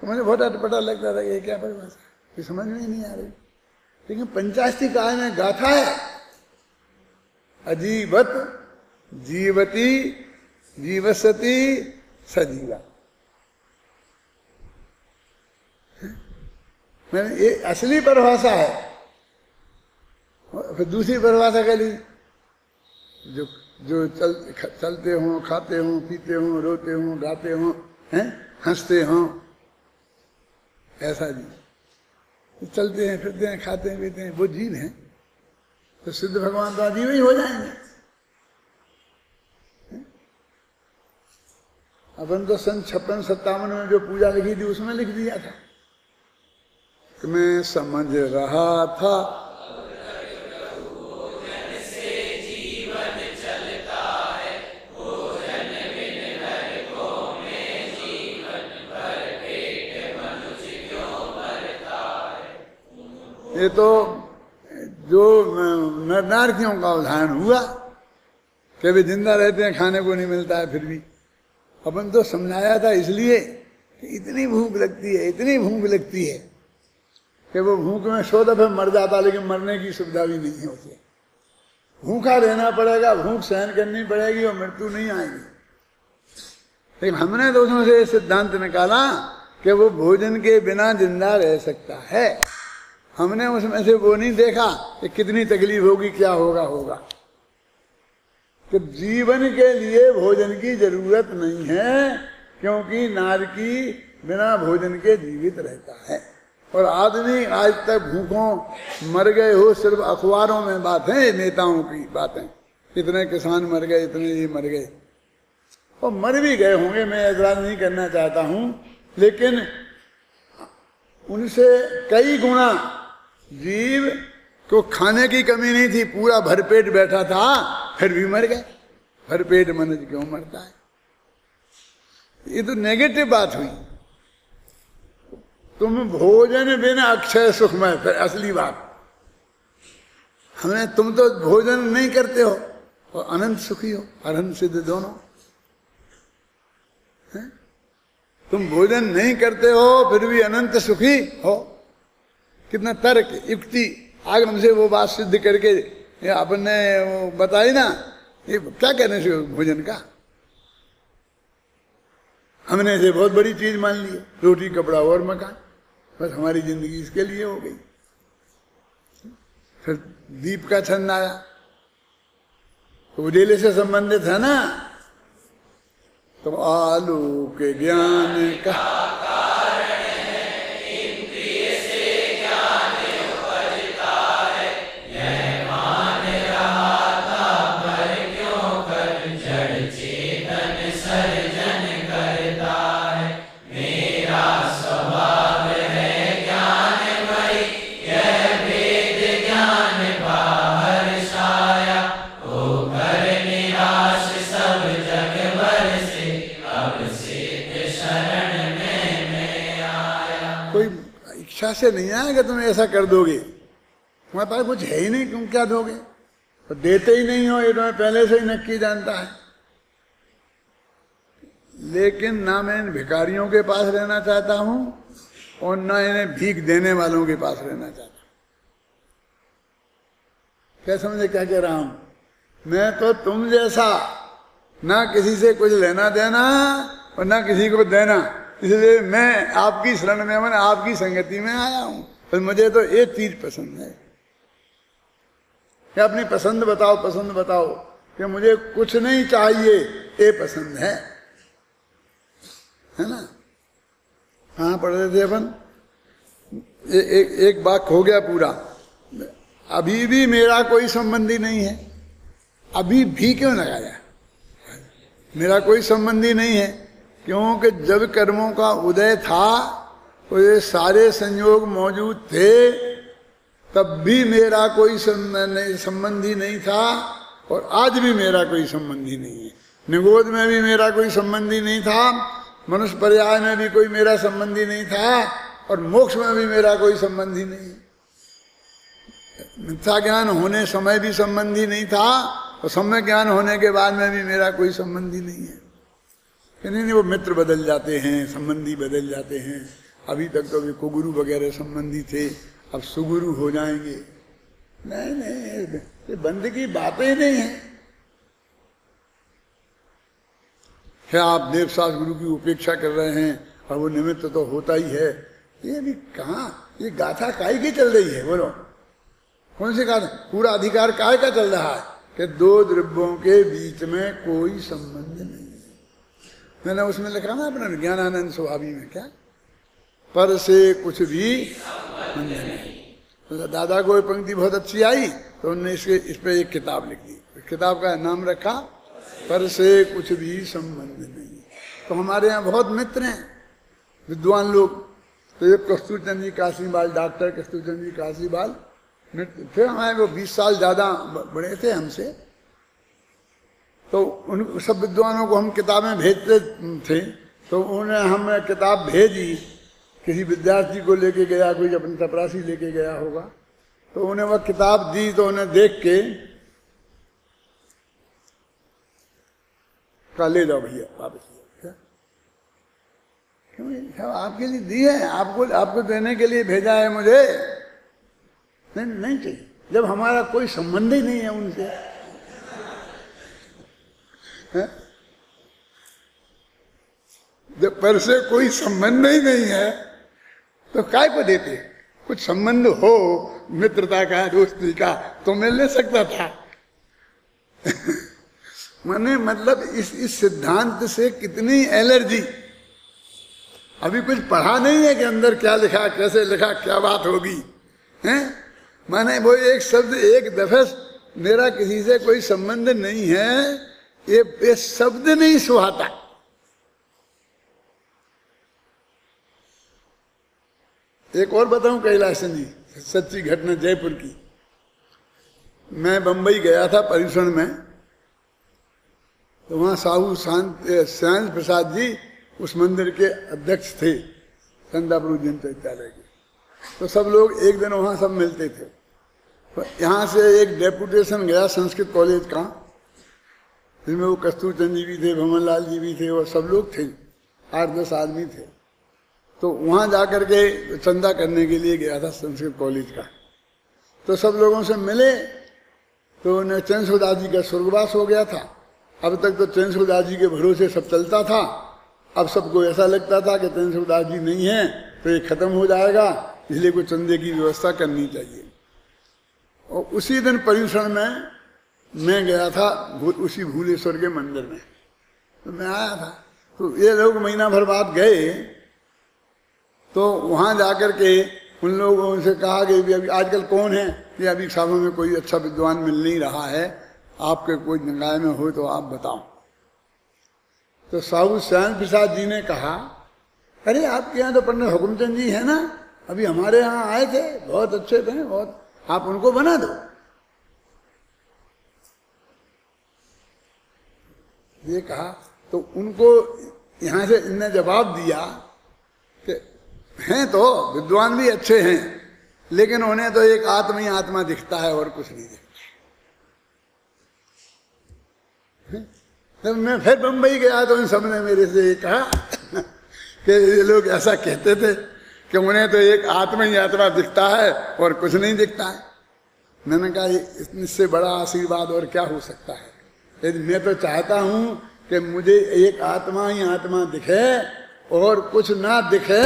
तो मुझे बहुत अटपटा लगता था, ये क्या परिभाषा, ये समझ में ही नहीं आ रही। लेकिन पंचाशती काल में गाथा है, अजीवत जीवती जीवसती सजीवा। मैंने ये असली परिभाषा है। फिर दूसरी परिभाषा कह ली, जो चलते हों, खाते हों, पीते हों, रोते हों, गाते हों, हैं, हंसते हों, ऐसा जीव। चलते हैं, फिरते हैं, खाते हैं, पीते हैं, वो जीव हैं। तो सिद्ध भगवान तो अजीव ही हो जाएंगे। अपन तो सन 56-57 में जो पूजा लिखी थी उसमें लिख दिया था कि मैं समझ रहा था ये तो जो नरनार्थियों का उदाहरण हुआ कि वे जिंदा रहते हैं, खाने को नहीं मिलता है, फिर भी अपन तो समझाया था इसलिए कि इतनी भूख लगती है, इतनी भूख लगती है कि वो भूख में 100 दफे मर जाता, लेकिन मरने की सुविधा भी नहीं है उसे। भूखा रहना पड़ेगा, भूख सहन करनी पड़ेगी और मृत्यु नहीं आएगी। लेकिन हमने तो उसमें से सिद्धांत निकाला कि वो भोजन के बिना जिंदा रह सकता है। हमने उसमें से वो नहीं देखा कि कितनी तकलीफ होगी, क्या होगा। तो जीवन के लिए भोजन की जरूरत नहीं है, क्योंकि नारकी बिना भोजन के जीवित रहता है। और आदमी आज तक भूखों मर गए हो, सिर्फ अखबारों में बात है, नेताओं की बातें, इतने किसान मर गए, इतने ये मर गए, और मर भी गए होंगे, मैं ऐतराज नहीं करना चाहता हूं, लेकिन उनसे कई गुना जीव को खाने की कमी नहीं थी, पूरा भरपेट बैठा था, फिर भी मर गए। भरपेट मनुष्य क्यों मरता है? ये तो नेगेटिव बात हुई। तुम भोजन बिना अक्षय सुखमय, फिर असली बात हमें, तुम तो भोजन नहीं करते हो और अनंत सुखी हो, अनंत सिद्ध दोनों है? तुम भोजन नहीं करते हो फिर भी अनंत सुखी हो। कितना तर्क युक्ति आगम से वो बात सिद्ध करके अपन ने वो बताई ना, ये क्या कहने से भोजन का हमने इसे बहुत बड़ी चीज मान ली, रोटी कपड़ा और मकान, बस हमारी जिंदगी इसके लिए हो गई। फिर दीप का छंद आया, तो उजेले से संबंधित है ना, तो आलू के ज्ञान का कारण है, इंद्रिय से ज्ञान उपजता है, यह से नहीं आया कि तुम ऐसा कर दोगे, तुम्हारे पास कुछ है ही नहीं, तुम क्या दोगे, तो देते ही नहीं हो, ये तुम्हें पहले से ही नक्की जानता है। लेकिन ना मैं इन भिखारियों के पास रहना चाहता हूं और ना इन्हें भीख देने वालों के पास रहना चाहता। क्या समझे क्या कह रहा हूं? मैं तो तुम जैसा ना किसी से कुछ लेना देना और ना किसी को देना, इसलिए मैं आपकी शरण में, मैंने आपकी संगति में आया हूं। पर मुझे तो एक चीज पसंद है, क्या अपनी पसंद बताओ, पसंद बताओ, कि मुझे कुछ नहीं चाहिए, ये पसंद है ना। कहाँ पढ़ रहे थे अपन? एक वाक्य हो गया पूरा। अभी भी मेरा कोई संबंधी नहीं है। अभी भी क्यों लगाया? मेरा कोई संबंधी नहीं है, क्योंकि जब कर्मों का उदय था तो ये सारे संयोग मौजूद थे, तब भी मेरा कोई संबंधी नहीं था और आज भी मेरा कोई संबंधी नहीं है। निगोद में भी मेरा कोई संबंधी नहीं था, मनुष्य पर्याय में भी कोई मेरा संबंधी नहीं था और मोक्ष में भी मेरा कोई संबंधी नहीं। मिथ्या ज्ञान होने समय भी संबंधी नहीं था और सम्यक ज्ञान होने के बाद में भी मेरा कोई संबंधी नहीं है। नहीं, वो मित्र बदल जाते हैं, संबंधी बदल जाते हैं। अभी तक तो वे कुगुरु वगैरह संबंधी थे, अब सुगुरु हो जाएंगे। नहीं नहीं, ये बंद की बातें ही नहीं है। क्या आप देवसास गुरु की उपेक्षा कर रहे हैं और वो निमित्त तो होता ही है। ये भी कहाँ, ये गाथा काय की चल रही है? बोलो कौन सी गाथा? पूरा अधिकार काय का चल रहा है कि दो द्रव्यों के बीच में कोई संबंध नहीं है। मैंने उसमें लिखा ना अपने ज्ञानानंद स्वभावी में, क्या पर से कुछ भी संबंध नहीं। तो दादा को ये पंक्ति बहुत अच्छी आई तो उन्होंने इस पे एक किताब लिख दी। किताब का नाम रखा पर से कुछ भी संबंध नहीं। तो हमारे यहाँ बहुत मित्र हैं विद्वान लोग। तो ये कस्तूरचंद जी काशीबाल, डॉक्टर कस्तूरचंद जी काशीबाल मित्र थे हमारे, वो 20 साल ज्यादा बड़े थे हमसे। तो उन सब विद्वानों को हम किताबें भेजते थे, तो उन्हें हमने किताब भेजी, किसी विद्यार्थी को लेके गया, कोई अपनी चपरासी लेके गया होगा, तो उन्हें वह किताब दी तो उन्हें देख के कहा ले जाओ भैया वापस। क्या क्यों? आपके लिए दी है, आपको देने के लिए भेजा है मुझे। नहीं चाहिए, जब हमारा कोई संबंध ही नहीं है उनसे। जब पर से कोई संबंध ही नहीं है तो काय को देते? कुछ संबंध हो मित्रता का, दोस्ती का, तो मैं ले सकता था। मैंने मतलब इस सिद्धांत से कितनी एलर्जी। अभी कुछ पढ़ा नहीं है कि अंदर क्या लिखा, कैसे लिखा, क्या बात होगी, हैं? माने वो एक शब्द एक दफे, मेरा किसी से कोई संबंध नहीं है, ये शब्द नहीं सुहाता। एक और बताऊं कैलाशन जी, सच्ची घटना जयपुर की। मैं बंबई गया था पर्यूषण में, तो वहां साहू श्याम प्रसाद जी उस मंदिर के अध्यक्ष थे, चंदापुर जैन विद्यालय के। तो सब लोग एक दिन वहां सब मिलते थे। तो यहाँ से एक डेपुटेशन गया संस्कृत कॉलेज का, जिसमें वो कस्तूरचंद जी भी थे, भमन लाल जी भी थे और सब लोग थे, 8-10 आदमी थे। तो वहां जाकर के चंदा करने के लिए गया था संस्कृत कॉलेज का। तो सब लोगों से मिले, तो उन्हें चंद्रशेखर जी का स्वर्गवास हो गया था। अब तक तो चंद्रशेखर जी के भरोसे सब चलता था। अब सबको ऐसा लगता था कि चंद्रशेखर जी नहीं है तो ये खत्म हो जाएगा, इसलिए कोई चंदे की व्यवस्था करनी चाहिए। और उसी दिन पर्यूषण में मैं गया था उसी भूलेश्वर के मंदिर में, तो मैं आया था। तो ये लोग महीना भर बाद गए, तो वहां जाकर के उन लोगों से कहा कि अभी आजकल कौन है, कि अभी सालों में कोई अच्छा विद्वान मिल नहीं रहा है, आपके कोई निकाय में हो तो आप बताओ। तो साहू श्याम प्रसाद जी ने कहा, अरे आपके यहाँ तो पंडित हुकुमचंद जी है ना, अभी हमारे यहाँ आए थे, बहुत अच्छे थे, बहुत, आप उनको बना दो। ये कहा तो उनको यहाँ से इनने जवाब दिया कि हैं तो विद्वान भी अच्छे हैं, लेकिन उन्हें तो एक आत्मा ही आत्मा दिखता है और कुछ नहीं दिखता। जब मैं फिर मुंबई गया तो इन सबने मेरे से ये कहा कि ये लोग ऐसा कहते थे कि उन्हें तो एक आत्मा ही आत्मा दिखता है और कुछ नहीं दिखता है। मैंने कहा इससे बड़ा आशीर्वाद और क्या हो सकता है। यदि मैं तो चाहता हूं कि मुझे एक आत्मा ही आत्मा दिखे और कुछ ना दिखे,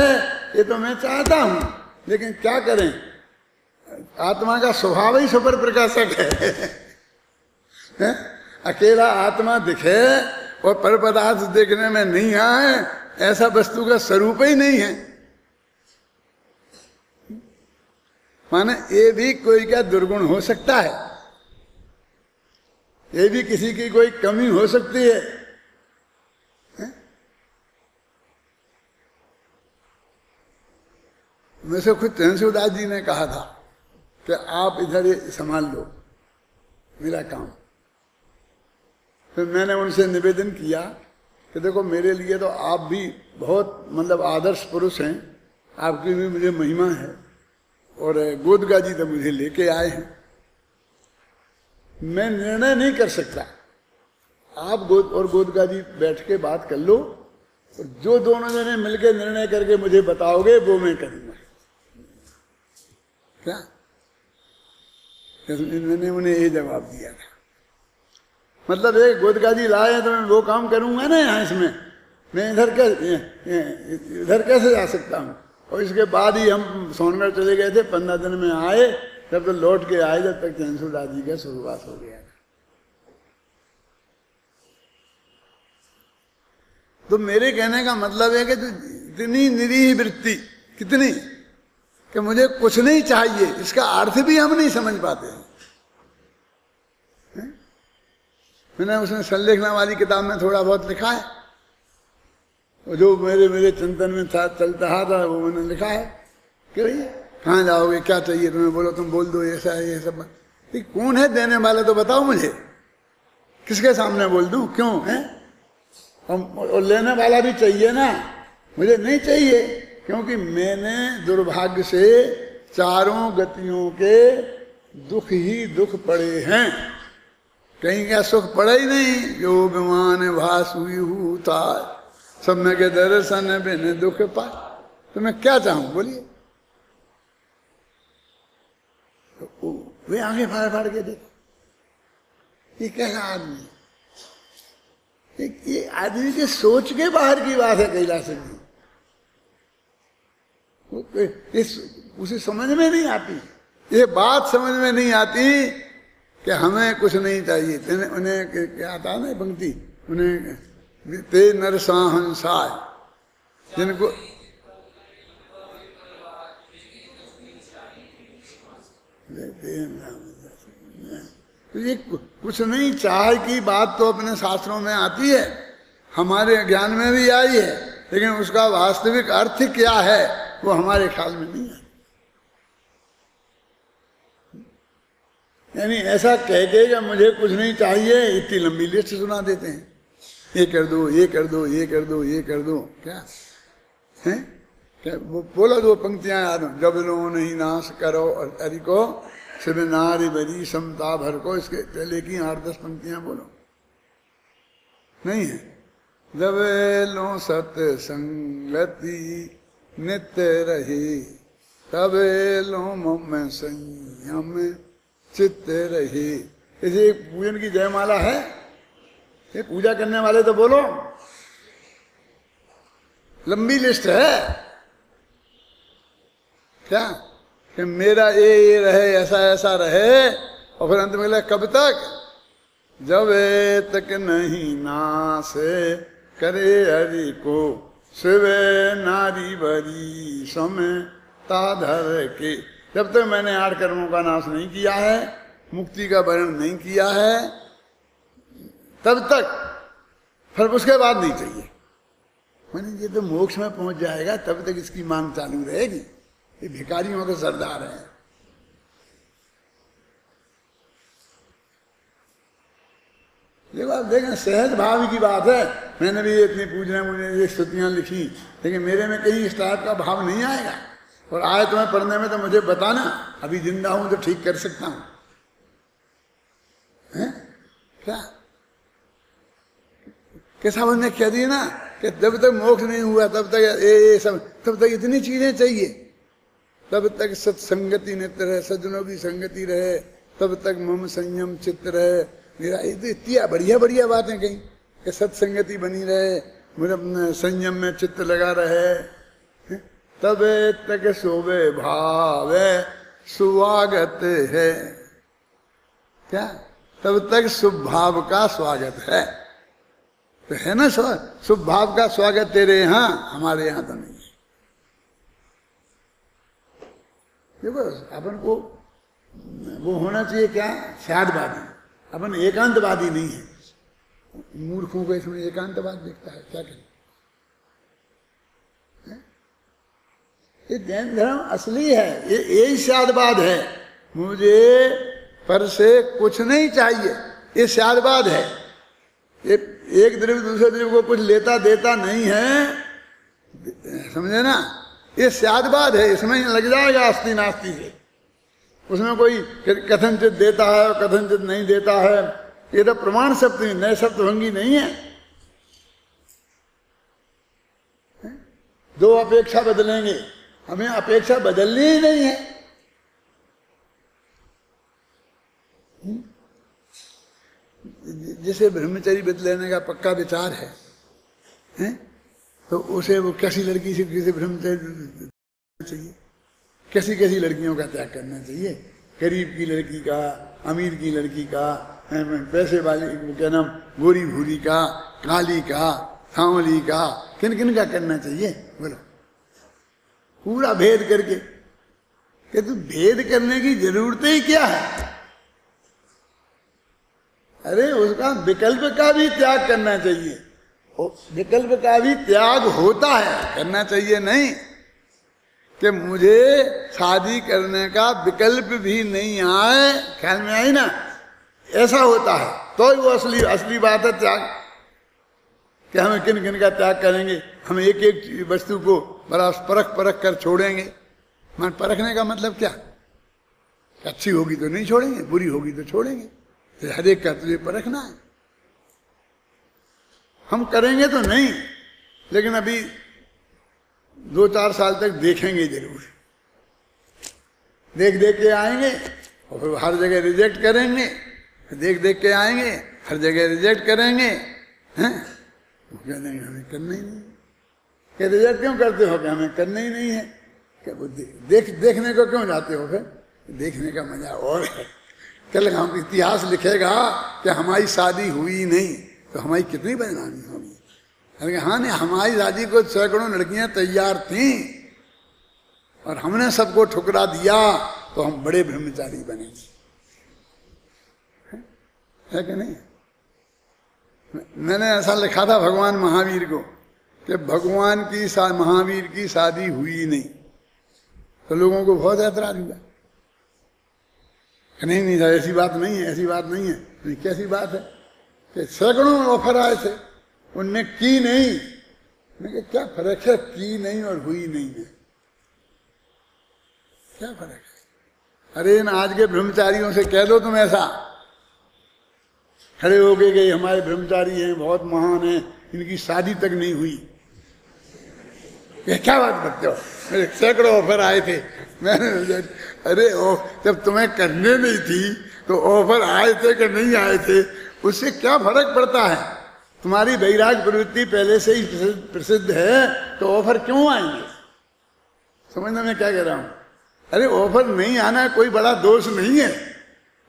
ये तो मैं चाहता हूं, लेकिन क्या करें, आत्मा का स्वभाव ही सुपर प्रकाशक है। अकेला आत्मा दिखे और पर पदार्थ देखने में नहीं आए, ऐसा वस्तु का स्वरूप ही नहीं है। माने ये भी कोई क्या दुर्गुण हो सकता है, ये भी किसी की कोई कमी हो सकती है। मुझसे खुद चंद्रशेखर जी ने कहा था कि आप इधर ये संभाल लो मेरा काम। फिर मैंने उनसे निवेदन किया कि देखो मेरे लिए तो आप भी बहुत मतलब आदर्श पुरुष हैं, आपकी भी मुझे महिमा है, और गोदगा जी तो मुझे लेके आए हैं। मैं निर्णय नहीं कर सकता, आप गोदगा जी बैठ के बात कर लो, और जो दोनों जने मिलके निर्णय करके मुझे बताओगे वो मैं करूंगा। क्या मैंने उन्हें ये जवाब दिया था, मतलब एक गोदगा जी लाए तो मैं वो काम करूंगा ना यहाँ, इसमें मैं इधर कैसे जा सकता हूँ। और इसके बाद ही हम सोनगढ़ चले गए थे, 15 दिन में आए, जब तो लौट के आए जब तक चंद्रशेखर जी का शुरुआत हो गया। तो मेरे कहने का मतलब है कि इतनी निरीह वृत्ति, कितनी कि मुझे कुछ नहीं चाहिए, इसका अर्थ भी हम नहीं समझ पाते हैं। मैंने उसमें संलेखना वाली किताब में थोड़ा बहुत लिखा है, जो मेरे चिंतन में था चलता था वो मैंने लिखा है कि भाई कहाँ जाओगे, क्या चाहिए तुम्हें, बोलो तुम बोल दो, ऐसा है ये सब। कौन है देने वाला तो बताओ मुझे, किसके सामने बोल दूं, क्यों है। और लेने वाला भी चाहिए ना, मुझे नहीं चाहिए, क्योंकि मैंने दुर्भाग्य से चारों गतियों के दुख ही दुख पड़े हैं, कहीं क्या सुख पड़ा ही नहीं। जो विमान भास हुई था सब में के दर्शन बिन दुख पा, तो मैं क्या चाहूं बोलिए। तो वे आंखें फाड़ फाड़ के देखो, ये कैसा आदमी, ये आदमी के सोच के बाहर की बात है कैलाश जी। उसे समझ में नहीं आती, ये बात समझ में नहीं आती कि हमें कुछ नहीं चाहिए। उन्हें क्या आता ना पंक्ति, उन्हें ते नर सहंसाय, जिनको तो ये कुछ नहीं चाह की बात तो अपने शास्त्रों में आती है, हमारे ज्ञान में भी आई है, लेकिन उसका वास्तविक अर्थ क्या है वो हमारे ख्याल में नहीं है। यानी ऐसा कह के मुझे कुछ नहीं चाहिए, इतनी लंबी लिस्ट सुना देते हैं, ये कर दो, ये कर दो, ये कर दो, ये कर दो। क्या है, क्या वो बोला दो पंक्तियां याद, जब लो नहीं नाश करो अरि को शिव नारी बरी समता भर को, इसके पहले की 8-10 पंक्तियां बोलो, नहीं है। जब लो सत्संगति नित्य रही, तब लो मम संयम चित्त रही। इसे पूजन की जयमाला है, ये पूजा करने वाले तो बोलो, लंबी लिस्ट है। क्या कि मेरा ये रहे, ऐसा ऐसा रहे, और फिर अंत में बोले कब तक, जब तक नहीं नासे करे हरि को शिव नारी बरी समय ताधर के। जब तक मैंने 8 कर्मों का नाश नहीं किया है, मुक्ति का वर्णन नहीं किया है, तब तक, फिर उसके बाद नहीं चाहिए। मैंने ये तो मोक्ष में पहुंच जाएगा तब तक इसकी मांग चालू रहेगी। ये भिखारियों के सरदार हैं। देखो आप देखें, सहज भाव की बात है, मैंने भी इतनी पूजना मुझे ये स्तुतियाँ लिखी, लेकिन मेरे में कहीं इस टाइप का भाव नहीं आएगा। और आए तुम्हें पढ़ने में तो मुझे बताना, अभी जिंदा हूं तो ठीक कर सकता हूं। क्या कैसा उन्होंने कह दिया ना कि जब तक मोक्ष नहीं हुआ तब तक ये सब, तब तक इतनी चीजें चाहिए, तब तक सत्संगति नित्य रहे, सज्जनों की संगति रहे, तब तक मम संयम चित्त रहे। मेरा इतनी बढ़िया बढ़िया बातें कही कि सत्संगति बनी रहे, मुझे संयम में चित्त लगा रहे, तब तक शोभे भावे स्वागत है। क्या तब तक शुभ भाव का स्वागत है, तो है ना शुभ भाव का स्वागत तेरे यहाँ, हमारे यहाँ तो नहीं है। देखो अपन को वो होना चाहिए क्या, शादवादी। अपन एकांतवादी नहीं है। मूर्खों को इसमें एकांतवाद दिखता है, क्या करें। ये जैन धर्म असली है, ये यही शादवाद है। मुझे पर से कुछ नहीं चाहिए, ये शादवाद है। ये एक द्रव्य दूसरे द्रव्य को कुछ लेता देता नहीं है, समझे ना, ये शादवाद है। इसमें लग जाएगा अस्ति नास्ति से। उसमें कोई कथनचित देता है और कथनचित नहीं देता है, ये तो प्रमाण शब्द नहीं, नए शब्द भंगी नहीं है। दो अपेक्षा बदलेंगे, हमें अपेक्षा बदलनी ही नहीं है। जिसे ब्रह्मचर्य व्रत लेने का पक्का विचार है, तो उसे वो कैसी लड़की से किसी ब्रह्मचर्य चाहिए, कैसी कैसी लड़कियों का त्याग करना चाहिए। गरीब की लड़की का, अमीर की लड़की का, पैसे वाली क्या नाम, गोरी भूरी का, काली का, सांवली का, किन किन का करना चाहिए बोलो। पूरा भेद करके कि तू भेद करने की जरूरत ही क्या है। अरे उसका विकल्प का भी त्याग करना चाहिए, विकल्प का भी त्याग होता है, करना चाहिए नहीं कि मुझे शादी करने का विकल्प भी नहीं आए, ख्याल में आई ना, ऐसा होता है तो वो असली बात है त्याग। कि हमें किन किन का त्याग करेंगे, हम एक एक वस्तु को बड़ा परख कर छोड़ेंगे। मान परखने का मतलब क्या, अच्छी होगी तो नहीं छोड़ेंगे, बुरी होगी तो छोड़ेंगे, हर एक का तुझे परखना है। हम करेंगे तो नहीं, लेकिन अभी 2-4 साल तक देखेंगे जरूर, देख देख के आएंगे और फिर हर जगह रिजेक्ट करेंगे, देख देख के आएंगे हर जगह रिजेक्ट करेंगे, हैं कह देंगे हमें करना ही नहीं। क्या रिजेक्ट क्यों करते हो, कि हमें करना ही नहीं है। क्या देखने को क्यों जाते हो, फिर देखने का मजा और है। कल हम इतिहास लिखेगा कि हमारी शादी हुई नहीं, तो हमारी कितनी बदनामी होगी। अरे हाँ नहीं, हमारी शादी को सैकड़ों लड़कियां तैयार थीं और हमने सबको ठुकरा दिया, तो हम बड़े ब्रह्मचारी बने, है कि नहीं। मैंने ऐसा लिखा था भगवान महावीर को कि भगवान की महावीर की शादी हुई नहीं, तो लोगों को बहुत ऐतराज हुआ। नहीं नहीं ऐसी बात नहीं है, ऐसी बात नहीं है। नहीं, कैसी बात है कि सैकड़ों ऑफर आए थे, उनने की नहीं। मैं क्या फर्क है की नहीं और हुई नहीं है, क्या फर्क है। अरे इन आज के ब्रह्मचारियों से कह दो तुम ऐसा, खड़े हो गए हमारे ब्रह्मचारी हैं, बहुत महान हैं, इनकी शादी तक नहीं हुई। ये क्या बात करते हो, मेरे सैकड़ों ऑफर आए थे, मैंने अरे जब तुम्हें करने नहीं थी तो ऑफर आए थे कि नहीं आए थे, उससे क्या फर्क पड़ता है। तुम्हारी वैराग प्रवृत्ति पहले से ही प्रसिद्ध है, तो ऑफर क्यों आएंगे। समझना मैं क्या कह रहा हूं। अरे ऑफर नहीं आना कोई बड़ा दोष नहीं है,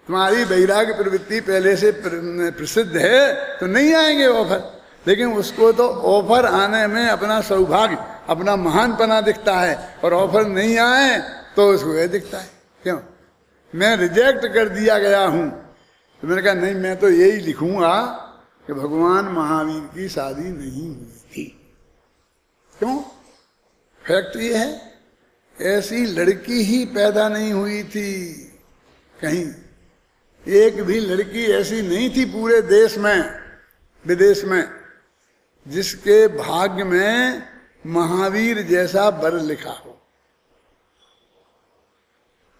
तुम्हारी वैराग प्रवृत्ति पहले से प्रसिद्ध है तो नहीं आएंगे ऑफर। लेकिन उसको तो ऑफर आने में अपना सौभाग्य, अपना महानपना दिखता है, और ऑफर नहीं आए तो उसको यह दिखता है क्यों, मैं रिजेक्ट कर दिया गया हूं। तो मैंने कहा नहीं, मैं तो यही लिखूंगा कि भगवान महावीर की शादी नहीं हुई थी। क्यों, फैक्ट ये है ऐसी लड़की ही पैदा नहीं हुई थी कहीं, एक भी लड़की ऐसी नहीं थी पूरे देश में विदेश में जिसके भाग्य में महावीर जैसा वर लिखा हो।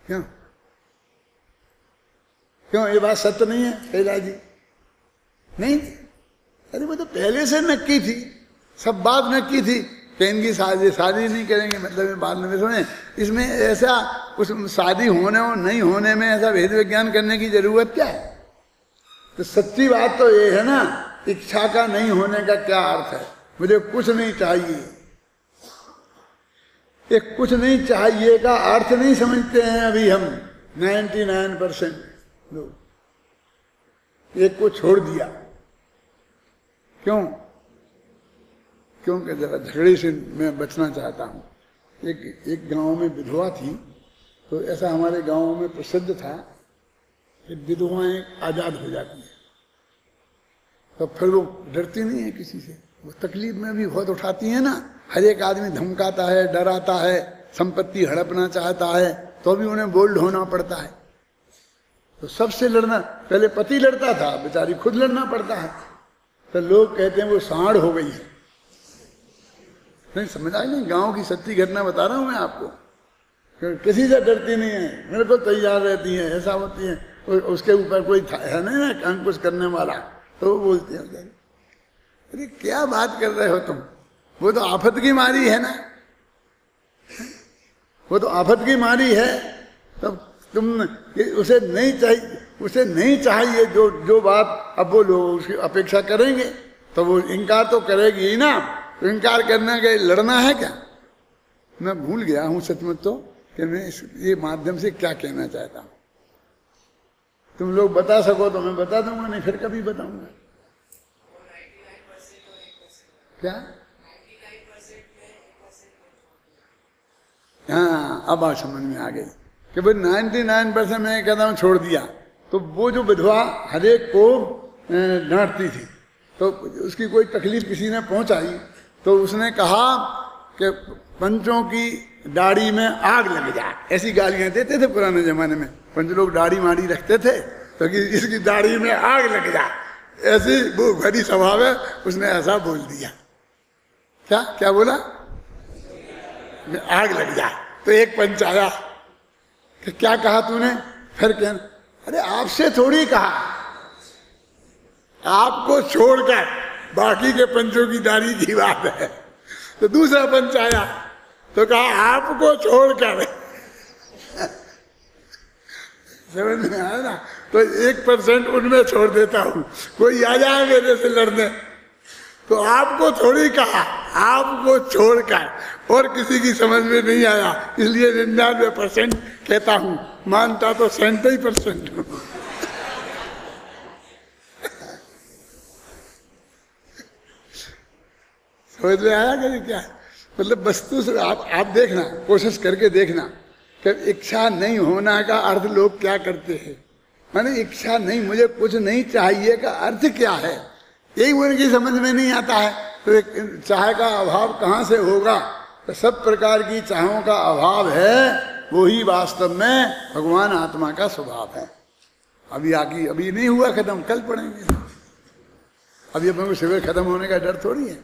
क्यों क्यों ये बात सत्य नहीं है कैलाश जी? नहीं, अरे वो तो पहले से नक्की थी, सब बात नक्की थी कि इनकी शादी नहीं करेंगे, मतलब ये बात में सुने। इसमें ऐसा उस शादी होने और नहीं होने में ऐसा भेद विज्ञान करने की जरूरत क्या है? तो सच्ची बात तो ये है ना, इच्छा का नहीं होने का क्या अर्थ है? मुझे कुछ नहीं चाहिए, ये कुछ नहीं चाहिए का अर्थ नहीं समझते हैं अभी हम 99% लोग। एक को छोड़ दिया, क्यों? क्योंकि जरा झगड़े से मैं बचना चाहता हूँ। एक गांव में विधवा थी, तो ऐसा हमारे गांव में प्रसिद्ध था कि विधवाएं आजाद हो जाती हैं, तो फिर वो डरती नहीं है किसी से, वो तकलीफ में भी बहुत उठाती है ना। हर एक आदमी धमकाता है, डराता है, संपत्ति हड़पना चाहता है, तो भी उन्हें बोल्ड होना पड़ता है। तो सबसे लड़ना, पहले पति लड़ता था, बेचारी खुद लड़ना पड़ता है। तो लोग कहते हैं वो सांड हो गई है। नहीं समझ आई? नहीं, गांव की सच्ची घटना बता रहा हूं मैं आपको। किसी से डरती नहीं है, मेरे को तैयार रहती है, ऐसा होती है। उसके ऊपर कोई है नहीं ना अंकुश करने वाला, तो वो बोलते हैं अरे क्या बात कर रहे हो तुम, वो तो आफत की मारी है ना, वो तो आफत की मारी है। तब तुम उसे नहीं चाहिए जो बात अब वो लोग उसकी अपेक्षा करेंगे, तो वो इनकार तो करेगी ही ना। तो इनकार करने के लड़ना है क्या? मैं भूल गया हूं सचमुच तो कि मैं ये माध्यम से क्या कहना चाहता हूं। तुम लोग बता सको तो मैं बता दूंगा, नहीं फिर कभी बताऊंगा। क्या? हाँ, अब बात समझ में आ गई कि भाई 99% मैंने कदम छोड़ दिया। तो वो जो विधवा हरेक को डांटती थी, तो उसकी कोई तकलीफ किसी ने पहुंचाई, तो उसने कहा कि पंचों की दाढ़ी में आग लग जाए, ऐसी गालियां देते थे पुराने जमाने में। पंच लोग दाढ़ी माड़ी रखते थे, तो कि इसकी दाढ़ी में आग लग जाए, ऐसी वो भरी स्वभाव है, उसने ऐसा बोल दिया। क्या क्या बोला? आग लग जाए। तो एक पंच आया कि क्या कहा तूने? फिर क्या? अरे आपसे थोड़ी कहा, आपको छोड़कर बाकी के पंचों की दाढ़ी की बात है। तो दूसरा पंच आया तो कहा आपको छोड़कर। समझ में आया ना? तो 1% उनमें छोड़ देता हूं, कोई आ जाए मेरे से लड़ने, तो आपको थोड़ी कहा, आपको छोड़कर, और किसी की समझ में नहीं आया, इसलिए 99% कहता हूं, मानता तो 97% हूं। समझ में आया क्या? मतलब वस्तु से आप देखना, कोशिश करके देखना कि इच्छा नहीं होना का अर्थ लोग क्या करते हैं। माने इच्छा नहीं, मुझे कुछ नहीं चाहिए का अर्थ क्या है, यही उनकी समझ में नहीं आता है। तो एक चाह का अभाव कहाँ से होगा? तो सब प्रकार की चाहों का अभाव है, वही वास्तव में भगवान आत्मा का स्वभाव है। अभी नहीं हुआ खत्म, कल पढ़ेंगे। अभी अपने को शिविर खत्म होने का डर थोड़ी है।